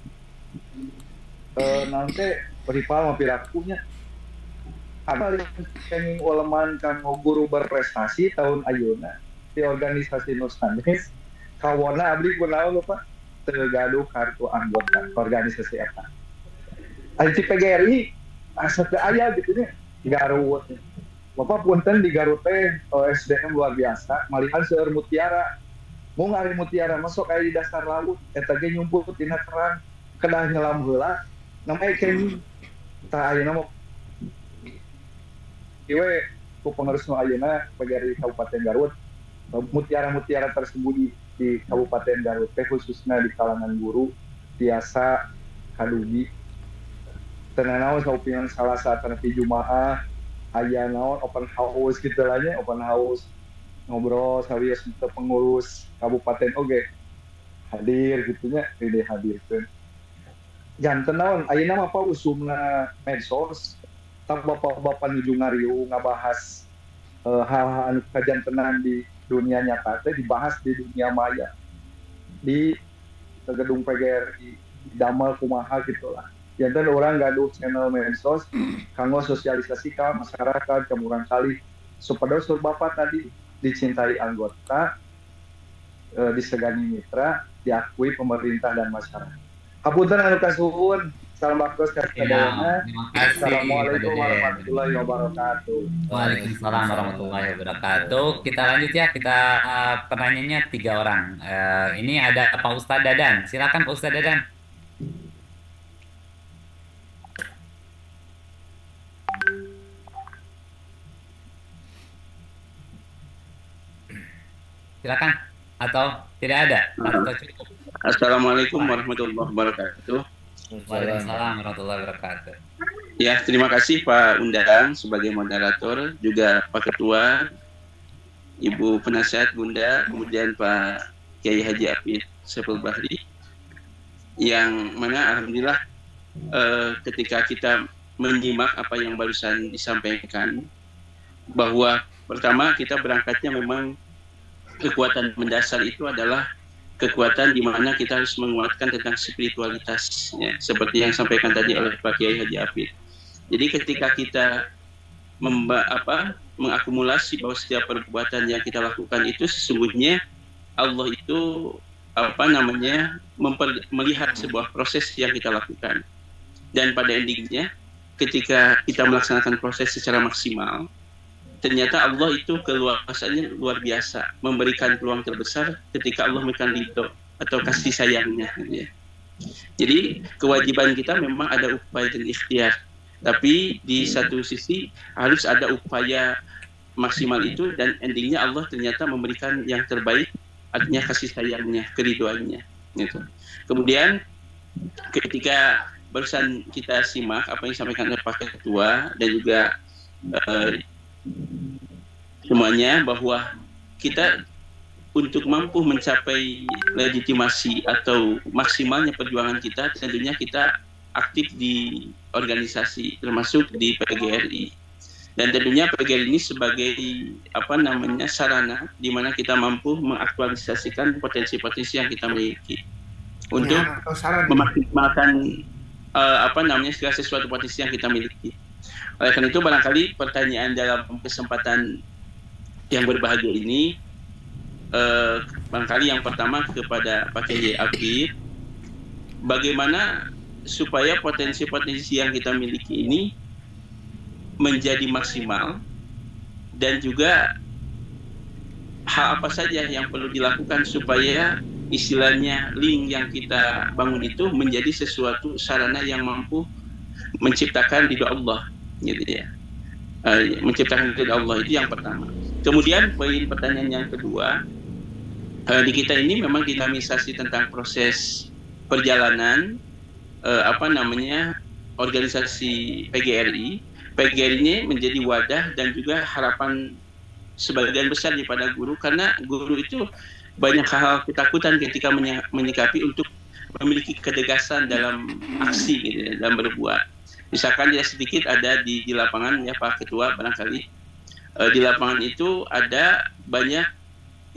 naon teh rival mah pirakunya apa yang uleman kanggo guru berprestasi tahun ayeuna di organisasi Nusanes kawana abdi kunaon lupa teu gaduh kartu anggota organisasi eta. Ari ti PGRI asa teu aya gitu nya di Garut. Bapak punten di Garut teh SDM luar biasa, malihan seueur mutiara. Mung ari mutiara masuk aya di dasar laut eta ge nyumput dina terang kedah nyelam heula namanya kemi ta ayeuna mah iwe ku pengurus nu ayeuna PGRI Kabupaten Garut mutiara-mutiara tersembunyi di Kabupaten Garut teh khususnya di kalangan guru biasa kadugi tenanaon saupingan salah satu nepi jumaah aya naon open house kitu lah nya open house ngobrol sawios pengurus kabupaten oge hadir gitunya ini hadirkeun janten naon ayeuna mah apa usumna medsos tak bapak-bapak nuju ngariung ngabahas hal-hal anu kajantenan di dunia nyata teh dibahas di dunia maya di gedung PGRI damel kumaha gitulah janten orang gaduh channel medsos kanggo sosialisasi ka masyarakat ka murang kali supados bapak tadi dicintai anggota disegani mitra diakui pemerintah dan masyarakat hapunten anu kasuhun. Salam baktos kadayana. Assalamualaikum warahmatullahi wabarakatuh. Waalaikumsalam warahmatullahi wabarakatuh. Kita lanjut ya, kita pertanyaannya 3 orang. Ini ada Pak Ustadz Dadan. Silakan Pak Ustadz Dadan. Silakan. Atau tidak ada? Atau cukup? Assalamualaikum warahmatullahi wabarakatuh. Waalaikumsalam warahmatullahi wabarakatuh. Ya, terima kasih Pak Undang sebagai moderator, juga Pak Ketua, Ibu Penasihat Bunda, kemudian Pak Kiai Haji Apit Saiful Bahri, yang mana alhamdulillah ketika kita menyimak apa yang barusan disampaikan, bahwa pertama kita berangkatnya memang kekuatan mendasar itu adalah kekuatan di mana kita harus menguatkan tentang spiritualitas, ya, seperti yang disampaikan tadi oleh Pak Kiai Haji Apit. Jadi ketika kita mengakumulasi bahwa setiap perbuatan yang kita lakukan itu sesungguhnya Allah itu melihat sebuah proses yang kita lakukan, dan pada endingnya ketika kita melaksanakan proses secara maksimal, ternyata Allah itu keluasannya luar biasa, memberikan peluang terbesar ketika Allah memberikan ridho atau kasih sayangnya. Ya. Jadi kewajiban kita memang ada upaya dan ikhtiar, tapi di satu sisi harus ada upaya maksimal itu, dan endingnya Allah ternyata memberikan yang terbaik, artinya kasih sayangnya, keridhoannya. Gitu. Kemudian ketika barusan kita simak apa yang disampaikan oleh Pak Ketua dan juga semuanya, bahwa kita untuk mampu mencapai legitimasi atau maksimalnya perjuangan kita, tentunya kita aktif di organisasi termasuk di PGRI. Dan tentunya PGR ini sebagai sarana di mana kita mampu mengaktualisasikan potensi-potensi yang kita miliki untuk memaksimalkan segala sesuatu potensi yang kita miliki. Oleh karena itu barangkali pertanyaan dalam kesempatan yang berbahagia ini barangkali yang pertama kepada Pak Kiai Apip, bagaimana supaya potensi-potensi yang kita miliki ini menjadi maksimal, dan juga hal apa saja yang perlu dilakukan supaya istilahnya link yang kita bangun itu menjadi sesuatu sarana yang mampu menciptakan ridho Allah, gitu ya. Menciptakan ridho Allah itu yang pertama. Kemudian poin pertanyaan yang kedua, di kita ini memang dinamisasi tentang proses perjalanan organisasi PGRI. PGRI ini menjadi wadah dan juga harapan sebagian besar daripada guru, karena guru itu banyak hal ketakutan ketika menyikapi untuk memiliki ketegasan dalam aksi, gitu ya, dalam berbuat. Misalkan ya sedikit ada di lapangan ya Pak Ketua, barangkali di lapangan itu ada banyak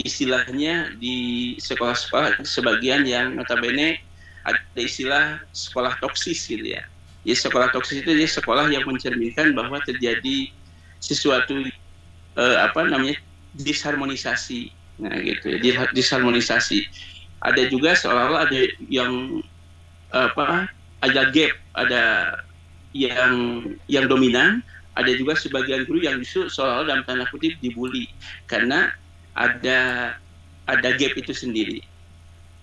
istilahnya di sekolah-sekolah sebagian yang notabene ada istilah sekolah toksis, gitu ya. Ya, sekolah toksis itu dia sekolah yang mencerminkan bahwa terjadi sesuatu disharmonisasi. Nah, gitu ya, disharmonisasi. Ada juga seolah-olah ada yang ada gap, ada yang dominan, ada juga sebagian guru yang justru seolah-olah dalam tanda kutip dibully karena ada gap itu sendiri.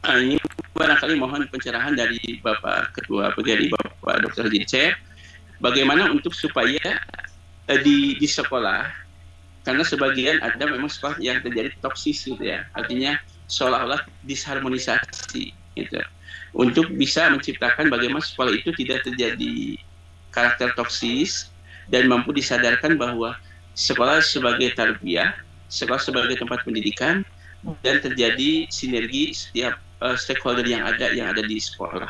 Nah, ini barangkali mohon pencerahan dari Bapak Ketua PGRI, Bapak Dr. Haji Encep, bagaimana untuk supaya di sekolah, karena sebagian ada memang sekolah yang terjadi toksis, gitu ya, artinya seolah-olah disharmonisasi, gitu, untuk bisa menciptakan bagaimana sekolah itu tidak terjadi karakter toksis dan mampu disadarkan bahwa sekolah sebagai tarbiyah, sekolah sebagai tempat pendidikan, dan terjadi sinergi setiap stakeholder yang ada di sekolah.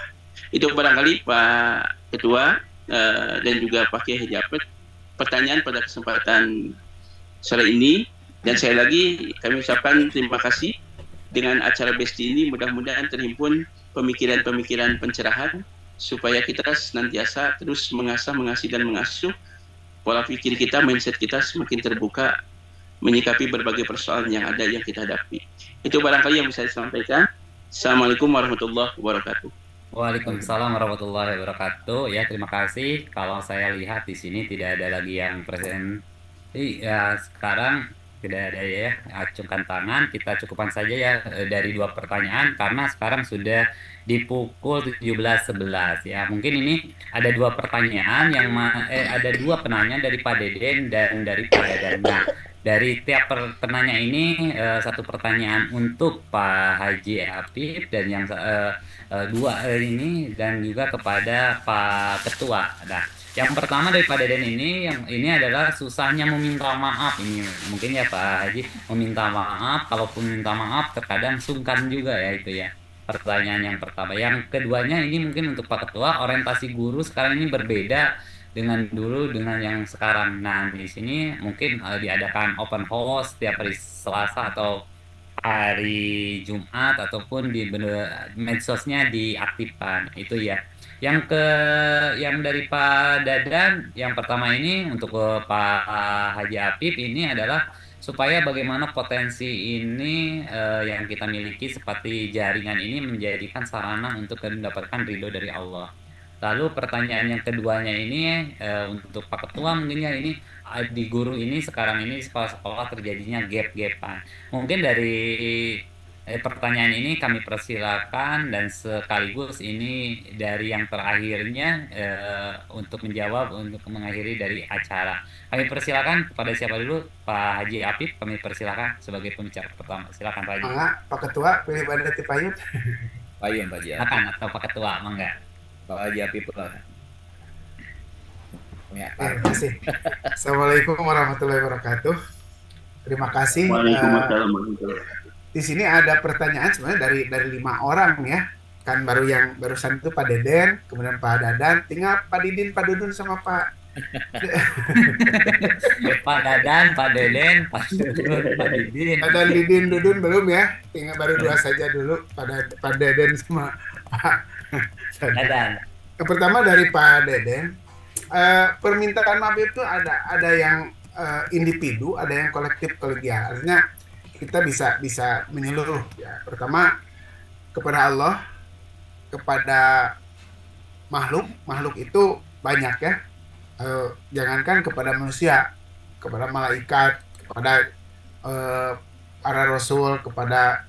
Itu barangkali Pak Ketua dan juga Pak Kiai Haji Apip pertanyaan pada kesempatan sore ini, dan saya lagi kami ucapkan terima kasih dengan acara Besti ini. Mudah-mudahan terhimpun pemikiran-pemikiran pencerahan supaya kita senantiasa terus mengasah, mengasih dan mengasuh pola pikir kita, mindset kita semakin terbuka menyikapi berbagai persoalan yang ada yang kita hadapi. Itu barangkali yang bisa saya sampaikan. Assalamualaikum warahmatullahi wabarakatuh. Waalaikumsalam warahmatullahi wabarakatuh. Ya, terima kasih. Kalau saya lihat di sini tidak ada lagi yang present. Ya, sekarang tidak ada ya. Acungkan tangan. Kita cukupkan saja ya dari 2 pertanyaan karena sekarang sudah di pukul 17.11 ya. Mungkin ini ada 2 pertanyaan yang ada 2 penanya dari Pak Deden dan dari Pak Dadan. Nah, dari tiap penanya ini 1 pertanyaan untuk Pak Haji Apip dan yang 2 ini dan juga kepada Pak Ketua. Nah, yang pertama dari Pak Deden yang ini adalah susahnya meminta maaf. Ini mungkin ya Pak Haji, meminta maaf, kalaupun minta maaf terkadang sungkan juga ya itu ya. Pertanyaan yang pertama. Yang keduanya ini mungkin untuk Pak Ketua, orientasi guru sekarang ini berbeda dengan dulu dengan yang sekarang. Nah, di sini mungkin diadakan open house setiap hari Selasa atau hari Jumat ataupun di medsosnya diaktifkan. Itu ya. Yang dari Pak Dadan yang pertama ini untuk Pak Haji Apip ini adalah supaya bagaimana potensi ini yang kita miliki seperti jaringan ini menjadikan sarana untuk mendapatkan ridho dari Allah. Lalu pertanyaan yang keduanya ini untuk Pak Ketua mungkin ya, ini di guru ini sekarang ini sekolah-sekolah terjadinya gap-gapan. Mungkin dari pertanyaan ini kami persilakan dan sekaligus ini dari yang terakhirnya untuk menjawab untuk mengakhiri dari acara. Kami persilakan kepada siapa dulu? Pak Haji Apip, kami persilakan sebagai pembicara pertama. Silakan Pak Haji. Mangga, Pak Ketua pilih pada Tipayut. Payun Pak Haji. Silakan atau Pak Ketua, mangga. Pak Haji Apip lah. Ya, terima kasih. Assalamualaikum warahmatullahi wabarakatuh. Terima kasih. Waalaikumsalam warahmatullahi wabarakatuh. Di sini ada pertanyaan sebenarnya dari 5 orang ya. Kan barusan itu Pak Deden, kemudian Pak Dadan, tinggal Pak Didin, Pak Dudun sama Pak Pak Dadan, Pak Deden, Pak Dudun, Pak Didin. Ada Didin, Dudun belum ya? Tinggal baru 2 saja dulu, Pak Deden sama Pak Dadan. Yang pertama dari Pak Deden, permintaan maaf itu ada yang individu, ada yang kolektif kolegial. Artinya kita bisa menyeluruh. Ya. Pertama kepada Allah, kepada makhluk itu banyak ya. Jangankan kepada manusia, kepada malaikat, kepada para rasul, kepada